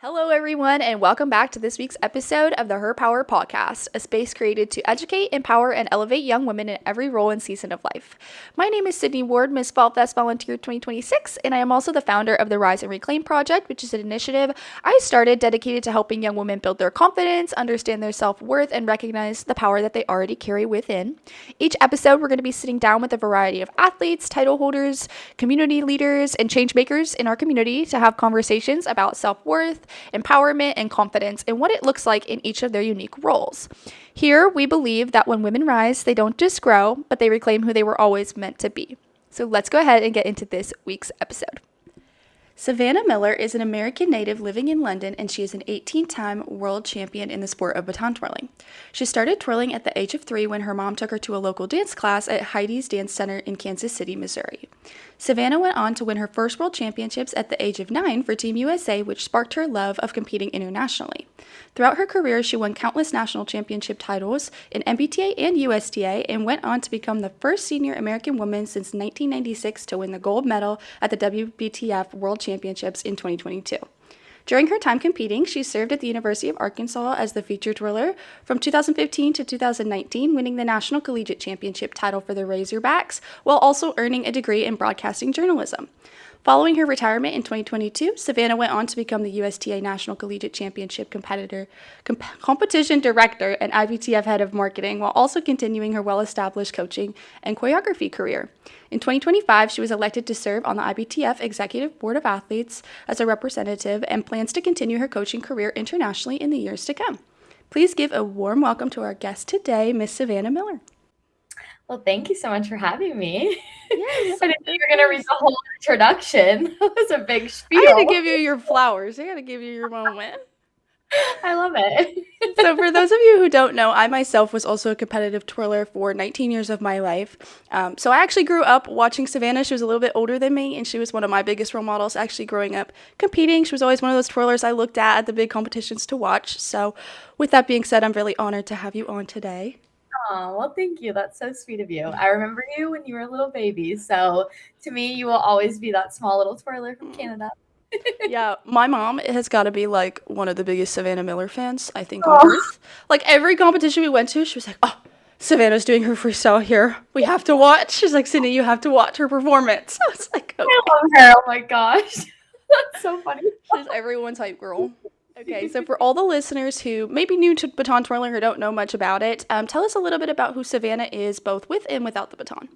Hello, everyone, and welcome back to this week's episode of the Her Power Podcast, a space created to educate, empower, and elevate young women in every role and season of life. My name is Sydney Ward, Miss Fall Fest Volunteer 2026, and I am also the founder of the Rise and Reclaim Project, which is an initiative I started dedicated to helping young women build their confidence, understand their self-worth, and recognize the power that they already carry within. Each episode, we're going to be sitting down with a variety of athletes, title holders, community leaders, and change makers in our community to have conversations about self-worth, empowerment, and confidence, and what it looks like in each of their unique roles. Here, we believe that when women rise, they don't just grow, but they reclaim who they were always meant to be. So let's go ahead and get into this week's episode. Savannah Miller is an American native living in London, and she is an 18-time world champion in the sport of baton twirling. She started twirling at the age of 3 when her mom took her to a local dance class at Heidi's Dance Center in Kansas City, Missouri. Savannah went on to win her first world championships at the age of 9 for Team USA, which sparked her love of competing internationally. Throughout her career, she won countless national championship titles in MBTA and USTA and went on to become the first senior American woman since 1996 to win the gold medal at the WBTF World Championships in 2022. During her time competing, she served at the University of Arkansas as the featured twirler from 2015 to 2019, winning the National Collegiate Championship title for the Razorbacks, while also earning a degree in broadcasting journalism. Following her retirement in 2022, Savannah went on to become the USTA National Collegiate Championship competition director and IBTF head of marketing, while also continuing her well-established coaching and choreography career. In 2025, she was elected to serve on the IBTF Executive Board of Athletes as a representative and plans to continue her coaching career internationally in the years to come. Please give a warm welcome to our guest today, Miss Savannah Miller. Well, thank you so much for having me. Yes. I didn't think you were going to read the whole introduction. That was a big spiel. I had to give you your flowers. I got to give you your moment. I love it. So for those of you who don't know, I myself was also a competitive twirler for 19 years of my life. So I actually grew up watching Savannah. She was a little bit older than me, and she was one of my biggest role models actually growing up competing. She was always one of those twirlers I looked at the big competitions to watch. So with that being said, I'm really honored to have you on today. Oh, well, thank you. That's so sweet of you. I remember you when you were a little baby. So to me, you will always be that small little twirler from Canada. Yeah, my mom has got to be like one of the biggest Savannah Miller fans, I think, on earth. Like every competition we went to, she was like, oh, Savannah's doing her freestyle here. We have to watch. She's like, Cindy, you have to watch her performance. I was like, okay. I love her. Oh my gosh. That's so funny. She's everyone's hype girl. Okay, so for all the listeners who may be new to baton twirling or don't know much about it, tell us a little bit about who Savannah is, both with and without the baton.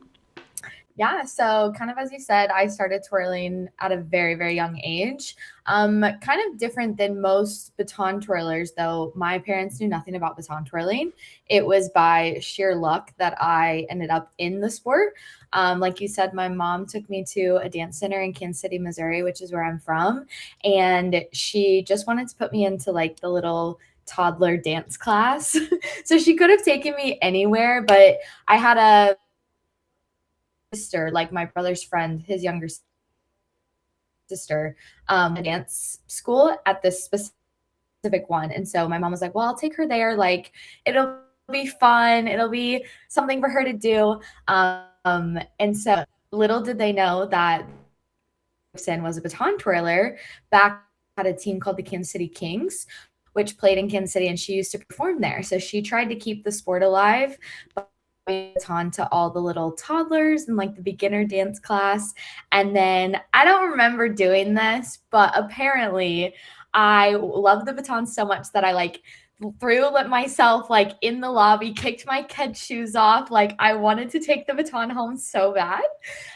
Yeah, so kind of as you said, I started twirling at a very, very young age. Kind of different than most baton twirlers, though my parents knew nothing about baton twirling. It was by sheer luck that I ended up in the sport. Like you said, my mom took me to a dance center in Kansas City, Missouri, which is where I'm from. And she just wanted to put me into like the little toddler dance class. So she could have taken me anywhere, but I had a sister, like my brother's friend, his younger sister, a dance school at this specific one. And so my mom was like, well, I'll take her there. Like, it'll be fun. It'll be something for her to do. And so little did they know that Sin was a baton twirler back at a team called the Kansas City Kings, which played in Kansas City, and she used to perform there. So she tried to keep the sport alive baton to all the little toddlers and like the beginner dance class. And then I don't remember doing this, but apparently I loved the baton so much that I like threw myself like in the lobby, kicked my kid shoes off. Like I wanted to take the baton home so bad.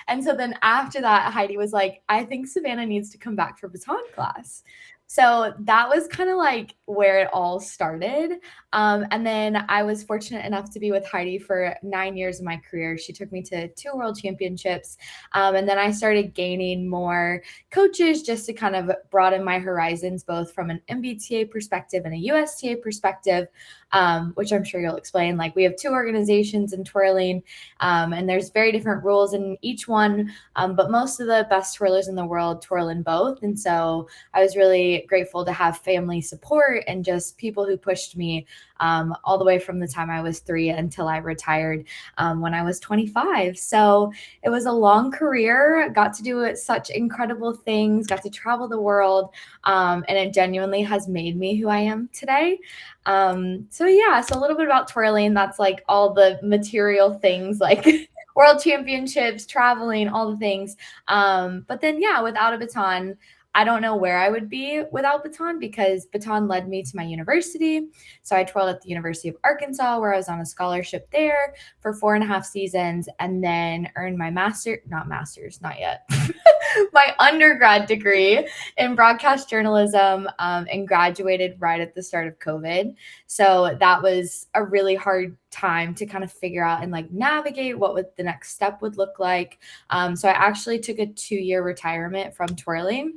And so then after that, Heidi was like, I think Savannah needs to come back for baton class. So that was kind of like where it all started. And then I was fortunate enough to be with Heidi for 9 years of my career. She took me to 2 world championships. And then I started gaining more coaches just to kind of broaden my horizons, both from an MBTA perspective and a USTA perspective, which I'm sure you'll explain. Like we have 2 organizations in twirling, and there's very different rules in each one. But most of the best twirlers in the world twirl in both. And so I was really grateful to have family support and just people who pushed me all the way from the time I was 3 until I retired when I was 25. So it was a long career, got to do such incredible things, got to travel the world, and it genuinely has made me who I am today. So yeah, so a little bit about twirling. That's like all the material things like world championships, traveling, all the things. But then yeah, without a baton, I don't know where I would be without Baton because Baton led me to my university. So I twirled at the University of Arkansas, where I was on a scholarship there for 4.5 seasons, and then earned my not yet, my undergrad degree in broadcast journalism, and graduated right at the start of COVID. So that was a really hard time to kind of figure out and like navigate what would the next step would look like. So I actually took a 2-year retirement from twirling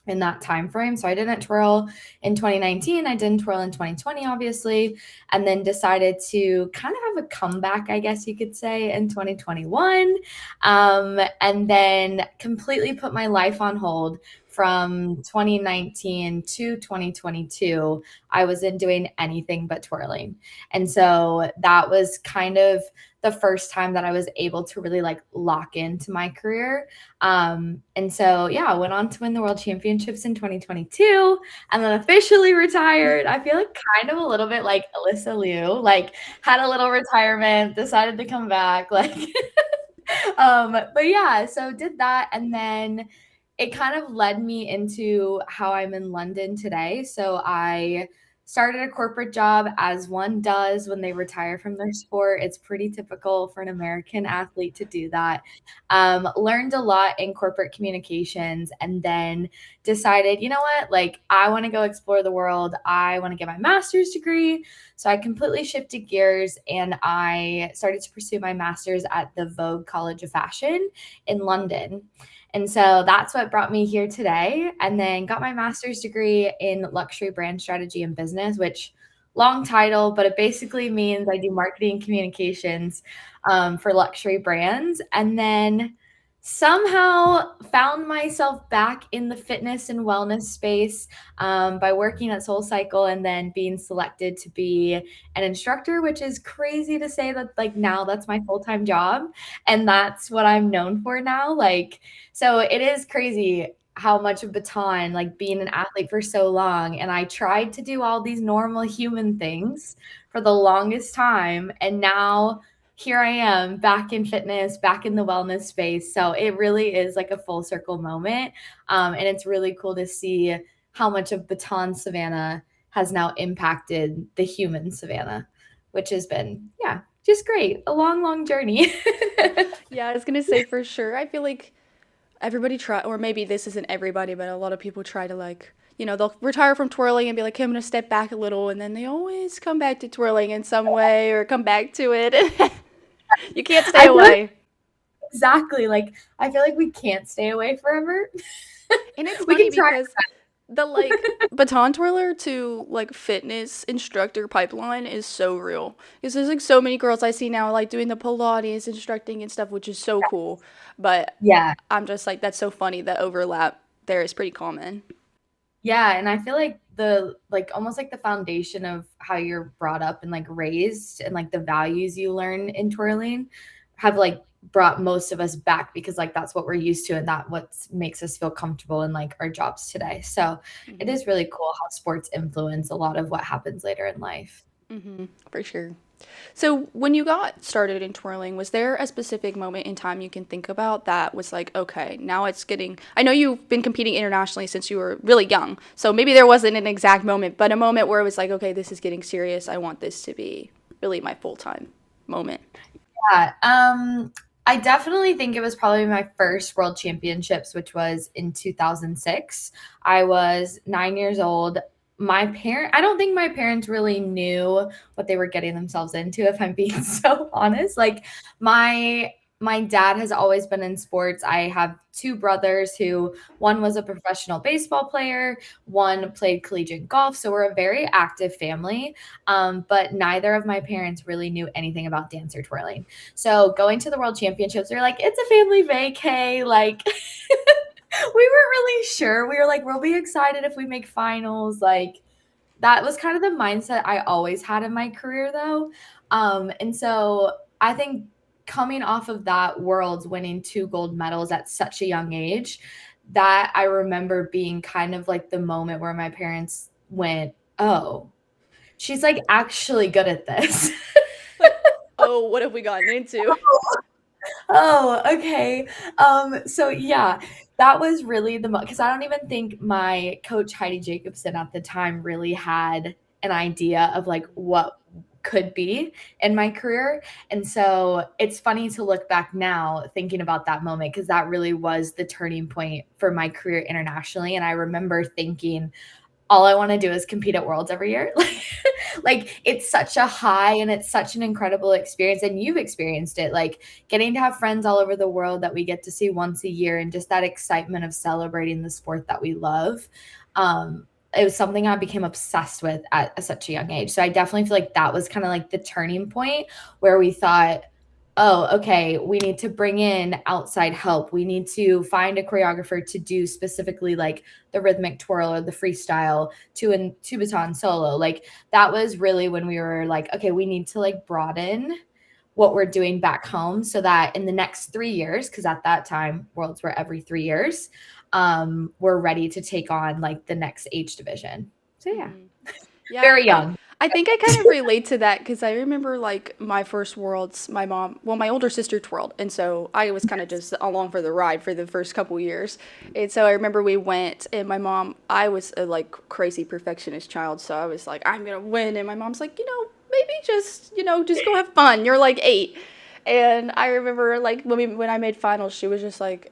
in that time frame. So I didn't twirl in 2019. I didn't twirl in 2020, obviously, and then decided to kind of have a comeback, I guess you could say, in 2021, and then completely put my life on hold from 2019 to 2022. I wasn't doing anything but twirling. And so that was kind of the first time that I was able to really like lock into my career. And so, yeah, I went on to win the world championships in 2022 and then officially retired. I feel like kind of a little bit like Alyssa Liu, like had a little retirement, decided to come back. Like, but yeah, so did that. And then it kind of led me into how I'm in London today. So I started a corporate job as one does when they retire from their sport. It's pretty typical for an American athlete to do that. Learned a lot in corporate communications and then decided, you know what, like I want to go explore the world. I want to get my master's degree. So I completely shifted gears and I started to pursue my master's at the Vogue College of Fashion in London. And so that's what brought me here today. And then got my master's degree in luxury brand strategy and business, which long title, but it basically means I do marketing and communications for luxury brands. And then somehow found myself back in the fitness and wellness space by working at SoulCycle and then being selected to be an instructor, which is crazy to say that like now that's my full-time job and that's what I'm known for now. Like, so it is crazy how much of Baton, like being an athlete for so long. And I tried to do all these normal human things for the longest time. And now here I am back in fitness, back in the wellness space. So it really is like a full circle moment. And it's really cool to see how much of Baton Savannah has now impacted the human Savannah, which has been, yeah, just great. A long, long journey. Yeah, I was gonna say for sure. I feel like everybody try, or maybe this isn't everybody, but a lot of people try to like, they'll retire from twirling and be like, hey, I'm gonna step back a little, and then they always come back to twirling in some way or come back to it. You can't stay away. Exactly. Like I feel like we can't stay away forever. And it's We funny can try. because the like baton twirler to like fitness instructor pipeline is so real. Because there's like so many girls I see now like doing the Pilates instructing and stuff, which is so cool. But Yeah. I'm just like, that's so funny. The overlap there is pretty common. Yeah, and I feel like the like almost like the foundation of how you're brought up and like raised and like the values you learn in twirling have like brought most of us back because like that's what we're used to and that what makes us feel comfortable in like our jobs today. So it Mm-hmm. is really cool how sports influence a lot of what happens later in life. Mm-hmm. For sure. So, when you got started in twirling, was there a specific moment in time you can think about that was like, okay, now it's getting. I know you've been competing internationally since you were really young, so maybe there wasn't an exact moment, but a moment where it was like, okay, this is getting serious. I want this to be really my full time moment. Yeah, I definitely think it was probably my first world championships, which was in 2006. I was 9 years old. I don't think my parents really knew what they were getting themselves into, if I'm being so honest. Like my dad has always been in sports. I have two brothers who one was a professional baseball player, one played collegiate golf. So we're a very active family. But neither of my parents really knew anything about dance or twirling. So going to the world championships, they're like, it's a family vacay. Like we weren't really sure. We were like, we'll be excited if we make finals. Like that was kind of the mindset I always had in my career though. And so I think coming off of that worlds, winning 2 gold medals at such a young age, that I remember being kind of like the moment where my parents went, "Oh, she's like actually good at this." Like, oh, what have we gotten into? Oh, okay. So yeah, that was really because I don't even think my coach Heidi Jacobson at the time really had an idea of like what could be in my career. And so it's funny to look back now thinking about that moment because that really was the turning point for my career internationally. And I remember thinking, all I want to do is compete at Worlds every year. Like it's such a high and it's such an incredible experience. And you've experienced it, like getting to have friends all over the world that we get to see once a year and just that excitement of celebrating the sport that we love. It was something I became obsessed with at such a young age. So I definitely feel like that was kind of like the turning point where we thought, oh, okay, we need to bring in outside help. We need to find a choreographer to do specifically like the rhythmic twirl or the freestyle to Baton solo. Like that was really when we were like, okay, we need to like broaden what we're doing back home so that in the next 3 years, because at that time worlds were every 3 years, we're ready to take on like the next age division. So yeah, Yeah, very young. I think I kind of relate to that because I remember like my first worlds, my mom, well, my older sister twirled. And so I was kind of just along for the ride for the first couple years. And so I remember we went and my mom, I was a like crazy perfectionist child. So I was like, I'm going to win. And my mom's like, maybe just, just go have fun. You're like 8. And I remember like when I made finals, she was just like,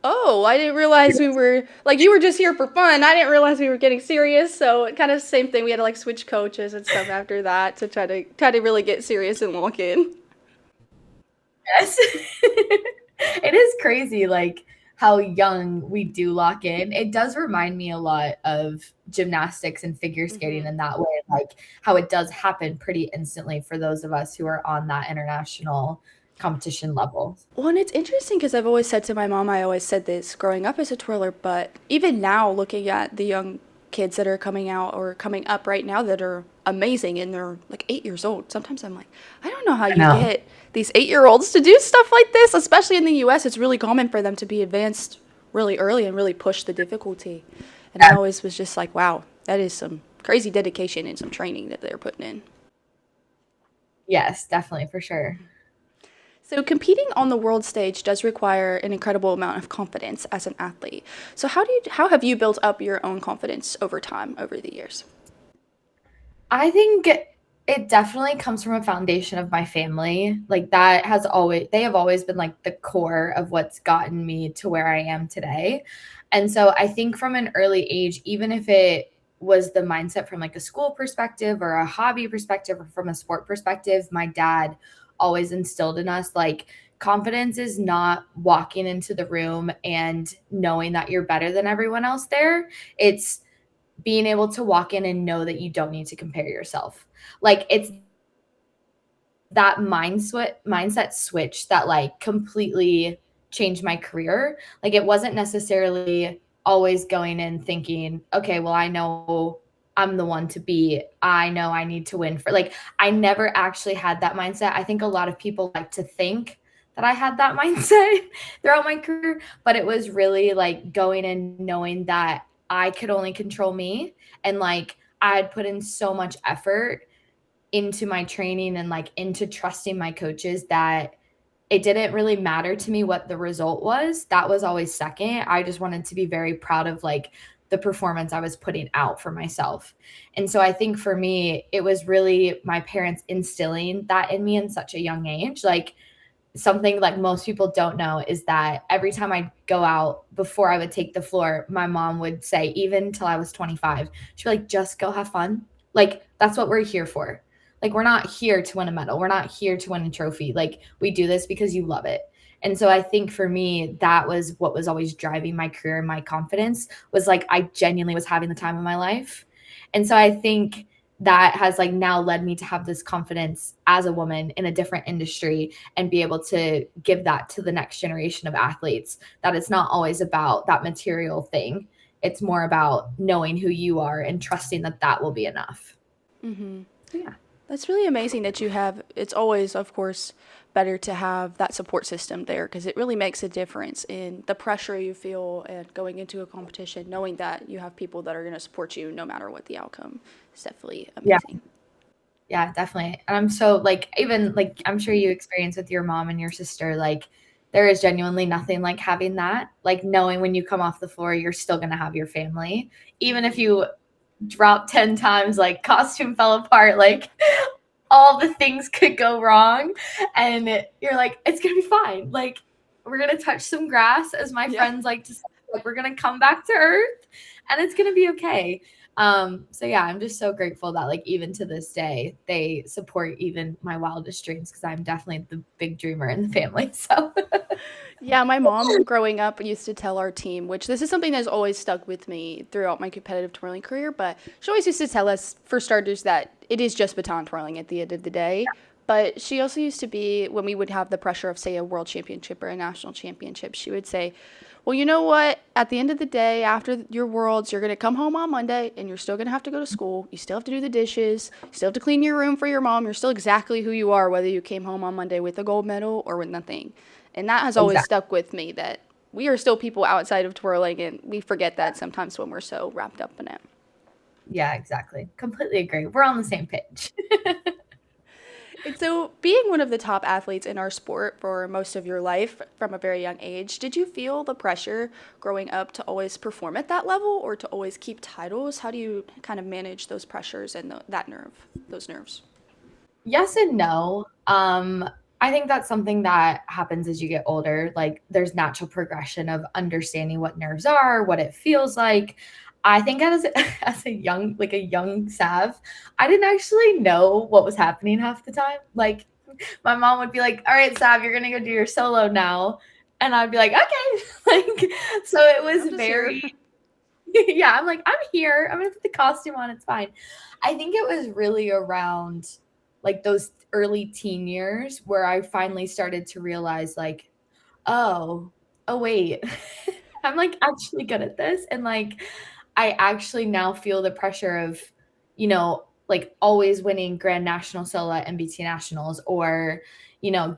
oh, I didn't realize we were, like, you were just here for fun. I didn't realize we were getting serious. So kind of same thing. We had to like switch coaches and stuff after that to try to really get serious and lock in. Yes. It is crazy like how young we do lock in. It does remind me a lot of gymnastics and figure skating in that way, like how it does happen pretty instantly for those of us who are on that international competition level. Well, and it's interesting because I've always said to my mom, I always said this growing up as a twirler, but even now, looking at the young kids that are coming out or coming up right now that are amazing and they're like 8 years old, sometimes I'm like, I don't know how you get these 8-year-olds to do stuff like this, especially in the US. It's really common for them to be advanced really early and really push the difficulty. And I always was just like, wow, that is some crazy dedication and some training that they're putting in. Yes, definitely, for sure. So competing on the world stage does require an incredible amount of confidence as an athlete. So how have you built up your own confidence over time, over the years? I think it definitely comes from a foundation of my family. Like they have always been like the core of what's gotten me to where I am today. And so I think from an early age, even if it was the mindset from like a school perspective or a hobby perspective or from a sport perspective, my dad always instilled in us like confidence is not walking into the room and knowing that you're better than everyone else there. It's being able to walk in and know that you don't need to compare yourself. Like it's that mindset switch that like completely changed my career. Like it wasn't necessarily always going in thinking, okay, well, I know I'm the one to beat. I know I need to win for like I never actually had that mindset. I think a lot of people like to think that I had that mindset throughout my career, but it was really like going and knowing that I could only control me and like I had put in so much effort into my training and like into trusting my coaches that it didn't really matter to me what the result was. That was always second. I just wanted to be very proud of like the performance I was putting out for myself. And so I think for me, it was really my parents instilling that in me in such a young age. Like something like most people don't know is that every time I go out before I would take the floor, my mom would say, even until I was 25, she'd be like, just go have fun. Like that's what we're here for. Like, we're not here to win a medal. We're not here to win a trophy. Like, we do this because you love it. And so I think for me, that was what was always driving my career and my confidence was like, I genuinely was having the time of my life. And so I think that has like now led me to have this confidence as a woman in a different industry and be able to give that to the next generation of athletes, that it's not always about that material thing. it's more about knowing who you are and trusting that that will be enough. Mm-hmm. Yeah. That's really amazing that you have. It's always, of course, better to have that support system there because it really makes a difference in the pressure you feel and going into a competition, knowing that you have people that are going to support you no matter what the outcome. It's definitely Yeah. amazing. Yeah, definitely. And I'm so like, even like, I'm sure you experience with your mom and your sister, like, there is genuinely nothing like having that, like knowing when you come off the floor, you're still going to have your family, even if you drop 10 times, like costume fell apart, like all the things could go wrong. And you're like, it's going to be fine. Like, we're going to touch some grass, as my friends like to say, like, we're going to come back to earth and it's going to be okay. So yeah, I'm just so grateful that like even to this day they support even my wildest dreams because I'm definitely the big dreamer in the family. So Yeah, my mom growing up used to tell our team, which this is something that's always stuck with me throughout my competitive twirling career, but she always used to tell us, for starters, that it is just baton twirling at the end of the day. But she also used to be, when we would have the pressure of, say, a world championship or a national championship, she would say, well, you know what? At the end of the day, after your worlds, you're going to come home on Monday and you're still going to have to go to school. You still have to do the dishes. You still have to clean your room for your mom. You're still exactly who you are, whether you came home on Monday with a gold medal or with nothing. And that has always exactly. stuck with me that we are still people outside of twirling, and we forget that sometimes when we're so wrapped up in it. Yeah, exactly. Completely agree. We're on the same page. And so, being one of the top athletes in our sport for most of your life from a very young age, did you feel the pressure growing up to always perform at that level or to always keep titles? How do you kind of manage those pressures and those nerves? Yes and no. I think that's something that happens as you get older. Like there's natural progression of understanding what nerves are, what it feels like. I think as as a young Sav, I didn't actually know what was happening half the time. Like my mom would be like, "All right, Sav, you're gonna go do your solo now," and I'd be like, "Okay." Like so, it I'm was just here. very yeah. I'm like, I'm here. I'm gonna put the costume on. It's fine. I think it was really around like those early teen years where I finally started to realize like, oh, oh wait, I'm like actually good at this. And like I actually now feel the pressure of, like always winning Grand National Solo at MBT Nationals or,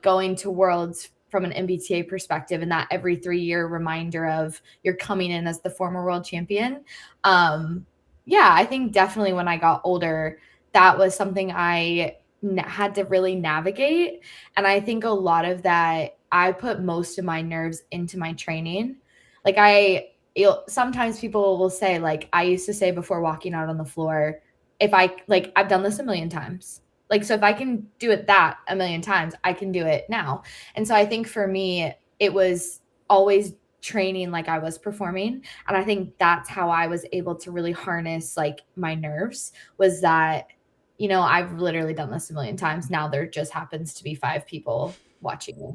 going to Worlds from an MBTA perspective and that every 3 year reminder of you're coming in as the former world champion. Yeah, I think definitely when I got older, that was something I had to really navigate. And I think a lot of that, I put most of my nerves into my training. Like sometimes people will say, like I used to say before walking out on the floor, if I like, I've done this a million times. Like, so if I can do it that a million times, I can do it now. And so I think for me, it was always training like I was performing. And I think that's how I was able to really harness like my nerves was that, I've literally done this a million times. Now there just happens to be 5 people watching me.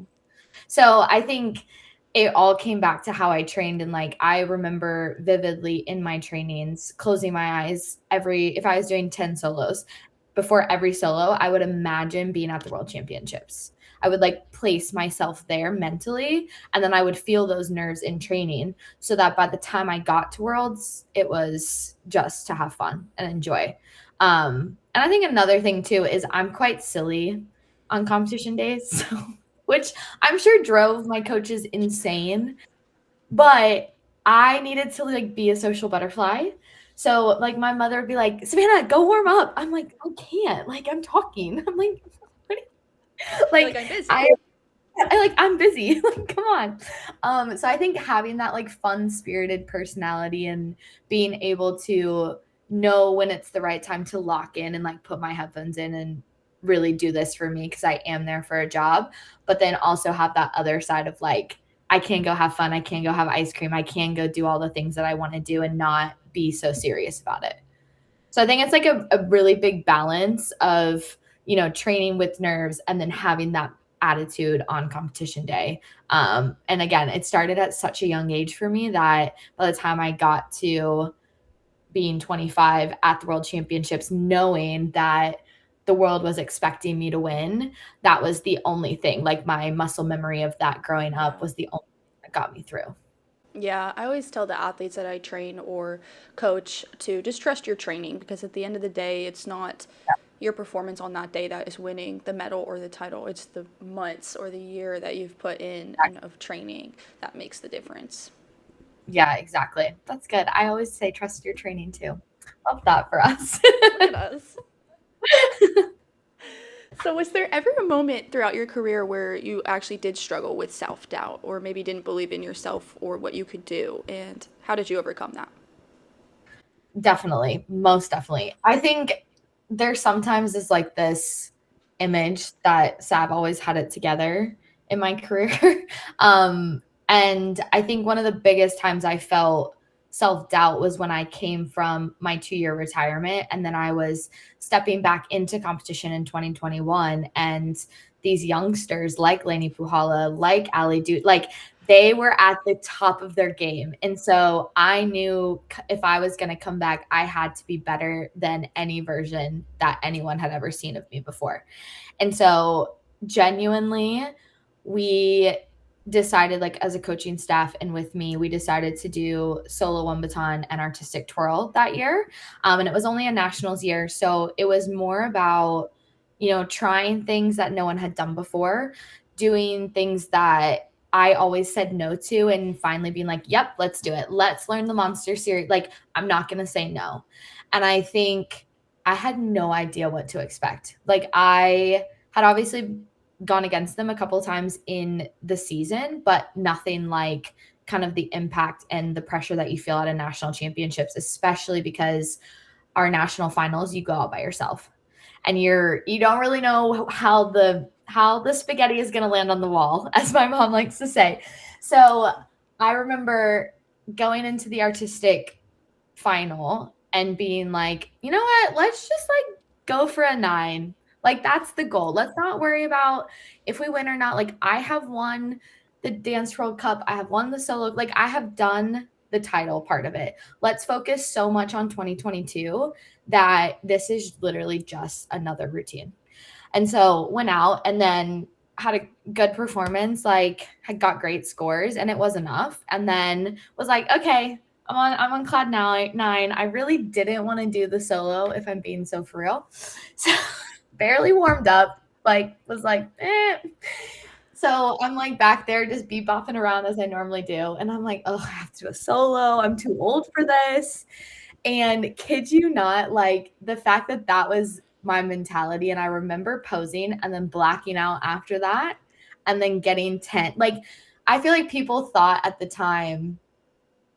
So I think it all came back to how I trained. And like, I remember vividly in my trainings, closing my eyes if I was doing 10 solos, before every solo, I would imagine being at the world championships. I would like place myself there mentally, and then I would feel those nerves in training so that by the time I got to worlds, it was just to have fun and enjoy. And I think another thing too is I'm quite silly on competition days. So which I'm sure drove my coaches insane, but I needed to like be a social butterfly. So like my mother would be like, Savannah, go warm up. I'm like, I can't. Like I'm talking. I'm like, what Like, like I'm busy. I'm busy. Like, come on. So I think having that like fun spirited personality and being able to know when it's the right time to lock in and like put my headphones in and really do this for me because I am there for a job, but then also have that other side of like I can go have fun, I can go have ice cream, I can go do all the things that I want to do and not be so serious about it. So I think it's like a really big balance of, training with nerves and then having that attitude on competition day. And again, it started at such a young age for me that by the time I got to being 25 at the world championships, knowing that the world was expecting me to win, that was the only thing. Like my muscle memory of that growing up Yeah. was the only thing that got me through. Yeah, I always tell the athletes that I train or coach to just trust your training, because at the end of the day, it's not your performance on that day that is winning the medal or the title. It's the months or the year that you've put in and of training that makes the difference. Yeah, exactly. That's good. I always say trust your training too. Love that for us. Look at us. So, was there ever a moment throughout your career where you actually did struggle with self doubt or maybe didn't believe in yourself or what you could do? And how did you overcome that? Definitely, most definitely. I think there sometimes is like this image that Sav always had it together in my career. And I think one of the biggest times I felt self-doubt was when I came from my 2-year retirement and then I was stepping back into competition in 2021, and these youngsters like Lainey Puhala, like Ali Dude, like they were at the top of their game. And so I knew if I was going to come back, I had to be better than any version that anyone had ever seen of me before. And so genuinely, we decided, like as a coaching staff and with me, we decided to do solo one baton and artistic twirl that year. And it was only a nationals year. So it was more about, trying things that no one had done before, doing things that I always said no to, and finally being like, yep, let's do it. Let's learn the monster series. Like, I'm not going to say no. And I think I had no idea what to expect. Like, I had obviously gone against them a couple of times in the season, but nothing like kind of the impact and the pressure that you feel at a national championships, especially because our national finals, you go out by yourself and you don't really know how the spaghetti is going to land on the wall, as my mom likes to say. So I remember going into the artistic final and being like, you know what, let's just like go for a 9. Like, that's the goal. Let's not worry about if we win or not. Like, I have won the Dance World Cup. I have won the solo. Like, I have done the title part of it. Let's focus so much on 2022 that this is literally just another routine. And so went out and then had a good performance, like had got great scores, and it was enough. And then was like, okay, I'm on cloud nine. I really didn't want to do the solo, if I'm being so for real. So barely warmed up, like was like, eh. So I'm like back there just bopping around as I normally do. And I'm like, oh, I have to do a solo. I'm too old for this. And kid you not, like the fact that that was my mentality. And I remember posing and then blacking out after that and then getting 10. Like, I feel like people thought at the time,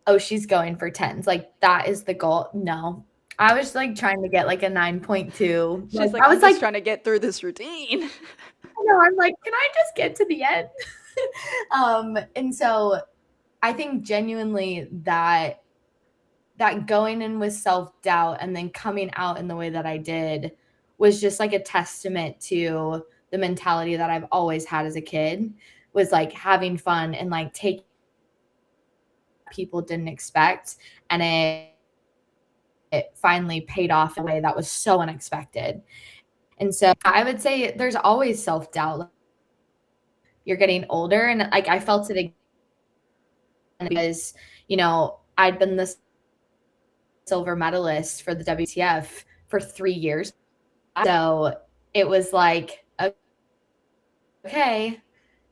oh, she's going for 10s. Like, that is the goal. No, I was like trying to get like a 9.2. Like, She's like, I I'm was just like, trying to get through this routine. I'm like, can I just get to the end? And so I think genuinely that going in with self-doubt and then coming out in the way that I did was just like a testament to the mentality that I've always had as a kid, was like having fun and like taking people didn't expect. And it finally paid off in a way that was so unexpected. And so I would say there's always self-doubt. You're getting older, and like I felt it again because, I'd been the silver medalist for the WTF for 3 years. So it was like, okay,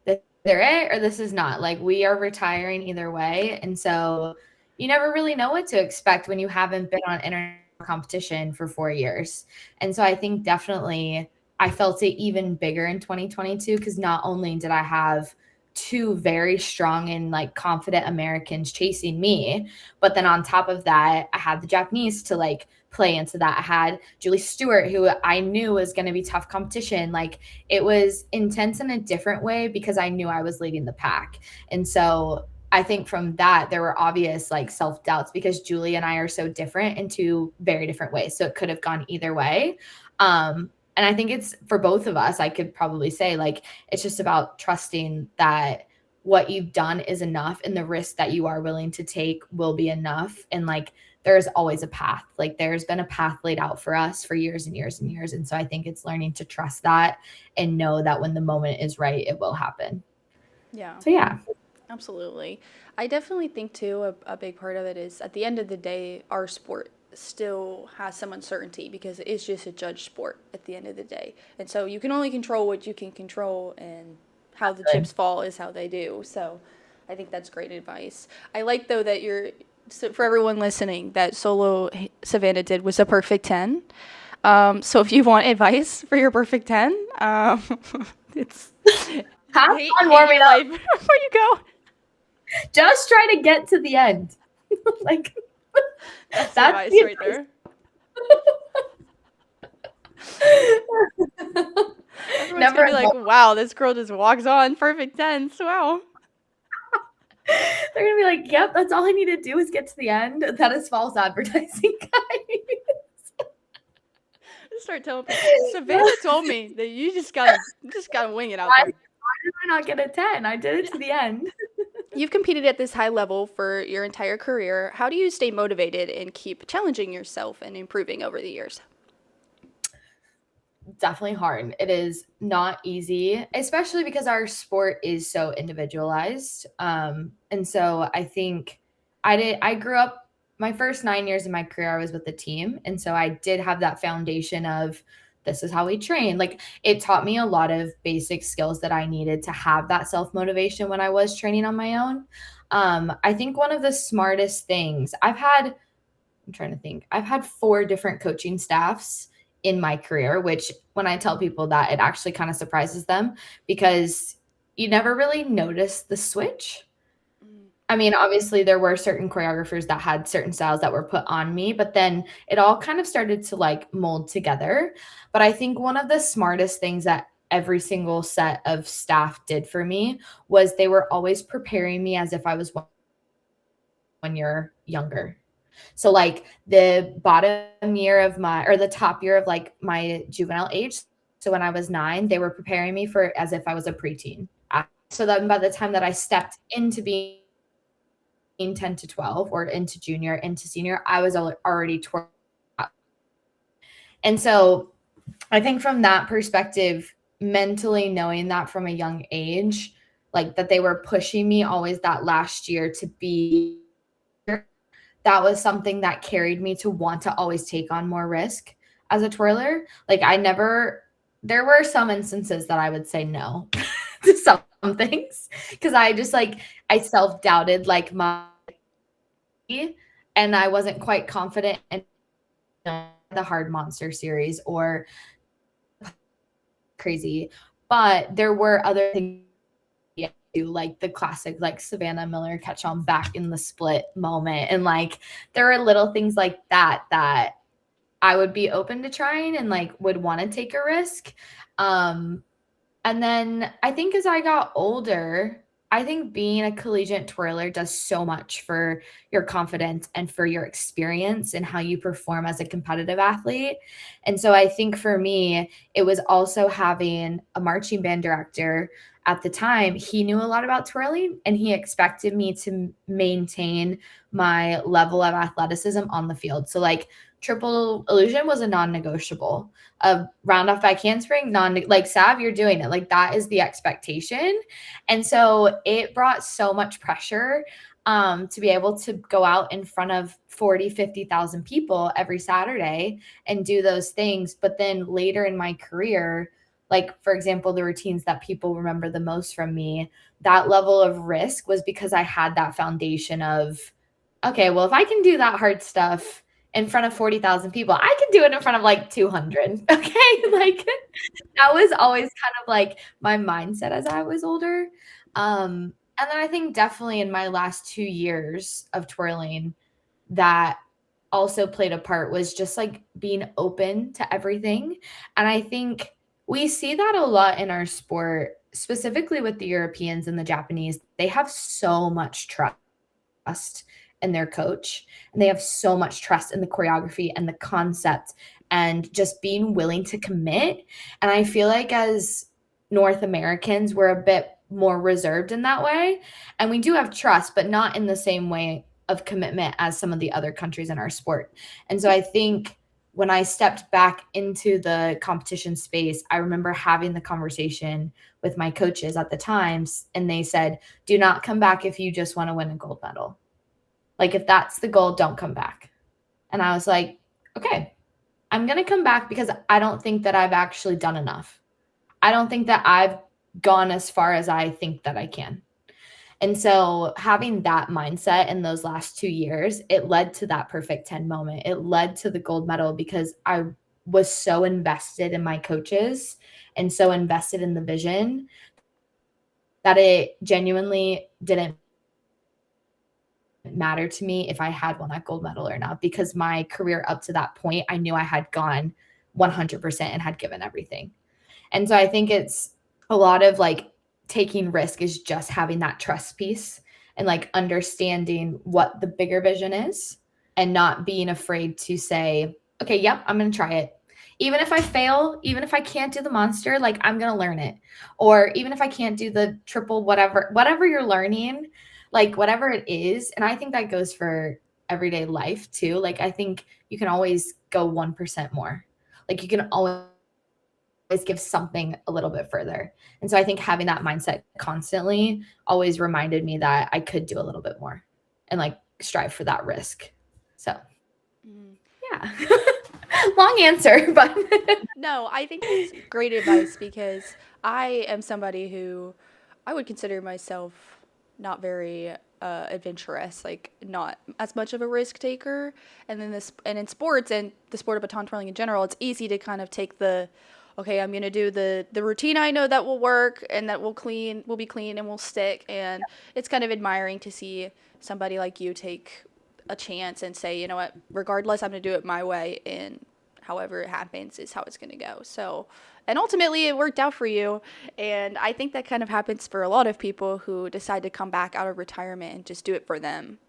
this is either it or this is not. Like, we are retiring either way. And so you never really know what to expect when you haven't been on international competition for 4 years. And so I think definitely I felt it even bigger in 2022 because not only did I have two very strong and like confident Americans chasing me, but then on top of that, I had the Japanese to like play into that. I had Julie Stewart, who I knew was going to be tough competition. Like, it was intense in a different way because I knew I was leading the pack. And so I think from that, there were obvious like self doubts because Julie and I are so different in two very different ways. So it could have gone either way. And I think it's for both of us, I could probably say like, it's just about trusting that what you've done is enough and the risk that you are willing to take will be enough. And like, there's always a path. Like, there's been a path laid out for us for years and years and years. And so I think it's learning to trust that and know that when the moment is right, it will happen. Yeah. So yeah. Absolutely. I definitely think too a big part of it is at the end of the day, our sport still has some uncertainty because it is just a judge sport at the end of the day. And so you can only control what you can control, and how the Good. chips fall is how they do. So I think that's great advice. I like though that so for everyone listening, that solo Savannah did was a perfect 10. So if you want advice for your perfect 10, it's Have hate fun warming your up. life before you go. Just try to get to the end. Like That's that's advice the right there. Everyone's Never gonna be a like, goal. "Wow, this girl just walks on perfect tense." Wow. They're gonna be like, "Yep, that's all I need to do is get to the end." That is false advertising, guys. Just start telling people. Savannah told me that you just gotta wing it out Why there. did I not get a 10? I did it to the end. You've competed at this high level for your entire career. How do you stay motivated and keep challenging yourself and improving over the years? Definitely hard. It is not easy, especially because our sport is so individualized. And so I think I grew up my first 9 years of my career, I was with the team. And so I did have that foundation of this is how we train. Like it taught me a lot of basic skills that I needed to have that self motivation when I was training on my own. I think one of the smartest things I'm trying to think. I've had 4 different coaching staffs in my career, which when I tell people that, it actually kind of surprises them because you never really notice the switch. I mean, obviously there were certain choreographers that had certain styles that were put on me, but then it all kind of started to like mold together. But I think one of the smartest things that every single set of staff did for me was they were always preparing me as if I was 1 year younger. So like the bottom year of my or the top year of like my juvenile age. So when I was 9, they were preparing me for as if I was a preteen. So then by the time that I stepped into being 10 to 12 or into junior, into senior, I was already twirling. And so I think from that perspective, mentally knowing that from a young age, like that they were pushing me always that last year to be, that was something that carried me to want to always take on more risk as a twirler. Like there were some instances that I would say no to some things because I just like, I self-doubted like my, and I wasn't quite confident in the hard monster series or crazy, but there were other things like the classic like Savannah Miller catch on back in the split moment, and like there were little things like that that I would be open to trying and like would want to take a risk. And then I think as I got older, I think being a collegiate twirler does so much for your confidence and for your experience and how you perform as a competitive athlete. And so I think for me, it was also having a marching band director at the time. He knew a lot about twirling and he expected me to maintain my level of athleticism on the field. So like triple illusion was a non-negotiable. A round off back handspring, like Sav, you're doing it. Like that is the expectation. And so it brought so much pressure to be able to go out in front of 40, 50,000 people every Saturday and do those things. But then later in my career, like for example, the routines that people remember the most from me, that level of risk was because I had that foundation of, okay, well, if I can do that hard stuff in front of 40,000 people, I can do it in front of like 200. Okay. Like that was always kind of like my mindset as I was older. And then I think definitely in my last 2 years of twirling, that also played a part was just like being open to everything. And I think we see that a lot in our sport, specifically with the Europeans and the Japanese. They have so much trust in their coach and they have so much trust in the choreography and the concept and just being willing to commit. And I feel like as North Americans, we're a bit more reserved in that way. And we do have trust, but not in the same way of commitment as some of the other countries in our sport. And so I think when I stepped back into the competition space, I remember having the conversation with my coaches at the times, and they said, do not come back if you just want to win a gold medal. Like, if that's the goal, don't come back. And I was like, okay, I'm going to come back because I don't think that I've actually done enough. I don't think that I've gone as far as I think that I can. And so having that mindset in those last 2 years, it led to that perfect 10 moment. It led to the gold medal because I was so invested in my coaches and so invested in the vision that it genuinely didn't matter to me if I had won that gold medal or not, because my career up to that point, I knew I had gone 100% and had given everything. And so I think it's a lot of like taking risk is just having that trust piece and like understanding what the bigger vision is and not being afraid to say, okay, yep, I'm going to try it. Even if I fail, even if I can't do the monster, like I'm going to learn it. Or even if I can't do the triple, whatever you're learning, like whatever it is. And I think that goes for everyday life too. Like I think you can always go 1% more. Like you can always give something a little bit further. And so I think having that mindset constantly always reminded me that I could do a little bit more and like strive for that risk. So yeah. Long answer, but No, I think it's great advice because I am somebody who I would consider myself not very adventurous, like not as much of a risk taker. And then and in sports and the sport of baton twirling in general, it's easy to kind of take the, okay, I'm gonna do the routine I know that will work and that will be clean and will stick. And it's kind of admiring to see somebody like you take a chance and say, you know what, regardless, I'm gonna do it my way, and however it happens is how it's going to go. So, and ultimately it worked out for you. And I think that kind of happens for a lot of people who decide to come back out of retirement and just do it for them.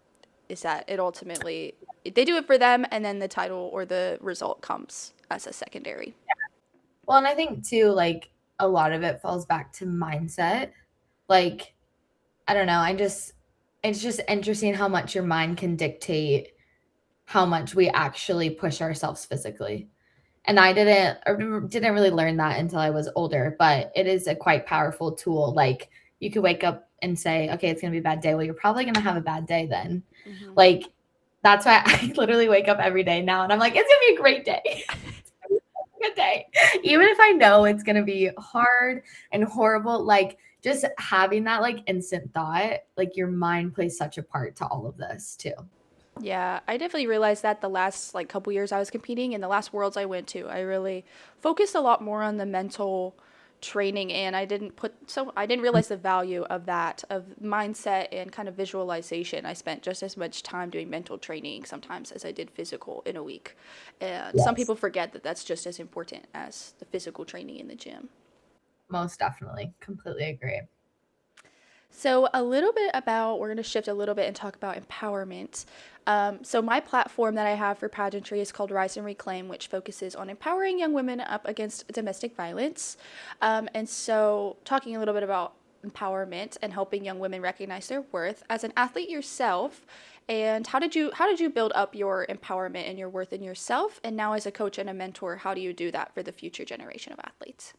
Is that it ultimately, they do it for them, and then the title or the result comes as a secondary. well, and I think too, like a lot of it falls back to mindset. Like, I don't know. It's just interesting how much your mind can dictate how much we actually push ourselves physically. And I didn't really learn that until I was older, but it is a quite powerful tool. Like you could wake up and say, okay, it's going to be a bad day. Well, you're probably going to have a bad day then. Mm-hmm. Like that's why I literally wake up every day now and I'm like, it's going to be a great day. Good day. Even if I know it's going to be hard and horrible, like just having that like instant thought, like your mind plays such a part to all of this too. Yeah, I definitely realized that the last like couple years I was competing, and the last worlds I went to, I really focused a lot more on the mental training, and I didn't realize the value of that, of mindset and kind of visualization. I spent just as much time doing mental training sometimes as I did physical in a week. And yes, some people forget that that's just as important as the physical training in the gym. Most definitely. Completely agree. So we're going to shift a little bit and talk about empowerment. So my platform that I have for pageantry is called Rise and Reclaim, which focuses on empowering young women up against domestic violence. And so talking a little bit about empowerment and helping young women recognize their worth as an athlete yourself. And how did you build up your empowerment and your worth in yourself? And now as a coach and a mentor, how do you do that for the future generation of athletes?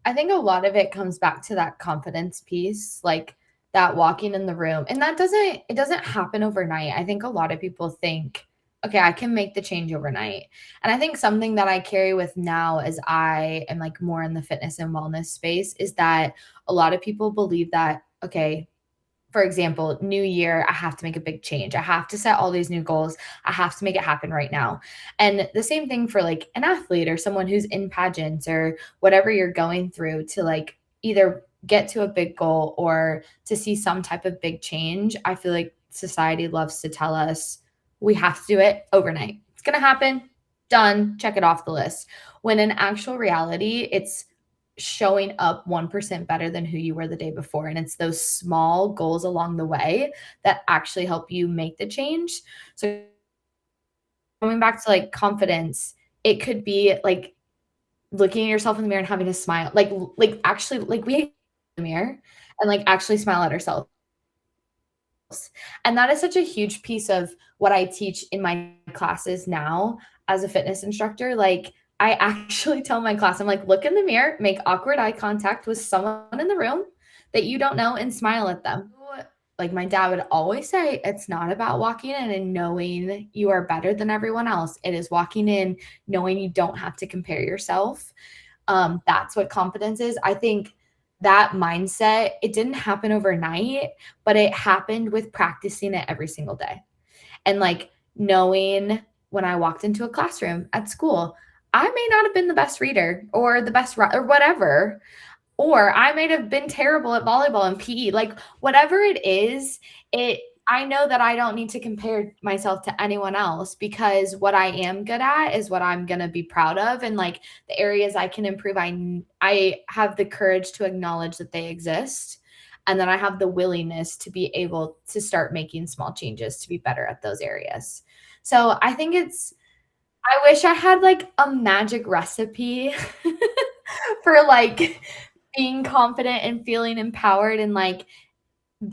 I think a lot of it comes back to that confidence piece, like that walking in the room. And it doesn't happen overnight. I think a lot of people think, okay, I can make the change overnight. And I think something that I carry with now as I am like more in the fitness and wellness space is that a lot of people believe that, okay, for example, new year, I have to make a big change. I have to set all these new goals. I have to make it happen right now. And the same thing for like an athlete or someone who's in pageants or whatever you're going through to like either get to a big goal or to see some type of big change. I feel like society loves to tell us we have to do it overnight. It's going to happen. Done. Check it off the list. When in actual reality, it's showing up 1% better than who you were the day before. And it's those small goals along the way that actually help you make the change. So coming back to like confidence, it could be like looking at yourself in the mirror and having a smile, like actually like we in the mirror and like actually smile at ourselves. And that is such a huge piece of what I teach in my classes now. as a fitness instructor, like I actually tell my class, I'm like, look in the mirror, make awkward eye contact with someone in the room that you don't know and smile at them. Like my dad would always say, it's not about walking in and knowing you are better than everyone else. It is walking in knowing you don't have to compare yourself. That's what confidence is. I think that mindset, it didn't happen overnight, but it happened with practicing it every single day. And like knowing when I walked into a classroom at school, I may not have been the best reader or the best or whatever, or I might have been terrible at volleyball and PE. Like whatever it is, it I know that I don't need to compare myself to anyone else because what I am good at is what I'm going to be proud of, and like the areas I can improve, I have the courage to acknowledge that they exist, and then I have the willingness to be able to start making small changes to be better at those areas. So I think I wish I had like a magic recipe for like being confident and feeling empowered, and like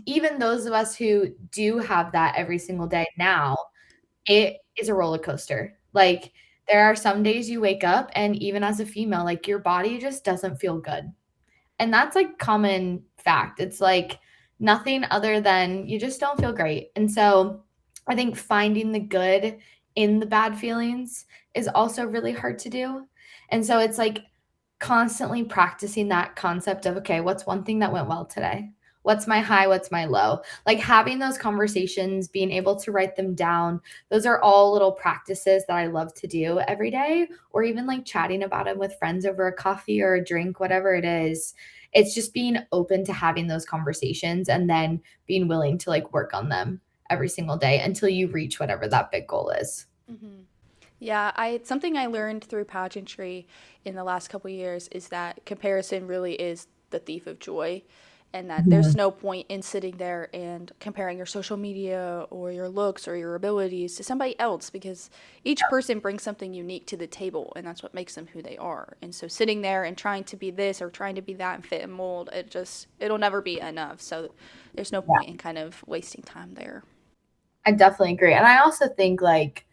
even those of us who do have that every single day now, it is a roller coaster. Like there are some days you wake up and even as a female, like your body just doesn't feel good. And that's like common fact. It's like nothing other than you just don't feel great. And so I think finding the good in the bad feelings is also really hard to do. And so it's like constantly practicing that concept of, okay, what's one thing that went well today? What's my high? What's my low? Like having those conversations, being able to write them down. Those are all little practices that I love to do every day, or even like chatting about them with friends over a coffee or a drink, whatever it is. It's just being open to having those conversations and then being willing to like work on them every single day until you reach whatever that big goal is. Mm-hmm. Yeah, I something I learned through pageantry in the last couple years is that comparison really is the thief of joy, and that there's Mhm. no point in sitting there and comparing your social media or your looks or your abilities to somebody else, because each person brings something unique to the table, and that's what makes them who they are. And so sitting there and trying to be this or trying to be that and fit and mold, it'll never be enough. So there's no Yeah, point in kind of wasting time there. I definitely agree. And I also think like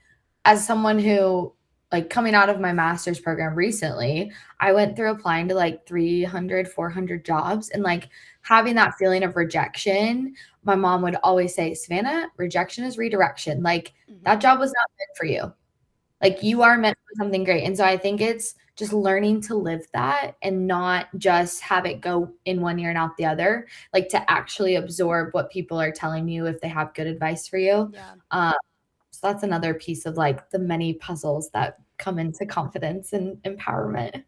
as someone who like coming out of my master's program recently, I went through applying to like 300, 400 jobs, and like having that feeling of rejection. My mom would always say, Savannah, rejection is redirection. Like Mm-hmm. that job was not meant for you. Like you are meant for something great. And so I think it's just learning to live that and not just have it go in one ear and out the other, like to actually absorb what people are telling you if they have good advice for you. Yeah. Um, so that's another piece of like the many puzzles that come into confidence and empowerment.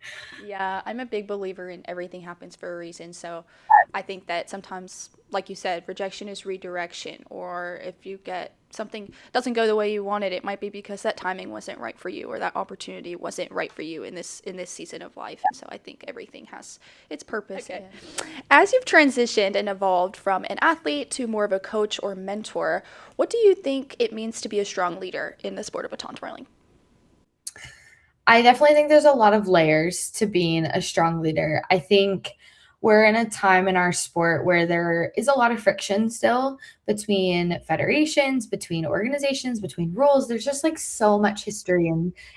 Yeah, I'm a big believer in everything happens for a reason. So I think that sometimes, like you said, rejection is redirection. Or if you get something doesn't go the way you wanted, it might be because that timing wasn't right for you or that opportunity wasn't right for you in this season of life. And so I think everything has its purpose. Okay. As you've transitioned and evolved from an athlete to more of a coach or mentor, what do you think it means to be a strong leader in the sport of baton twirling? I definitely think there's a lot of layers to being a strong leader. I think we're in a time in our sport where there is a lot of friction still between federations, between organizations, between rules. There's just like so much history,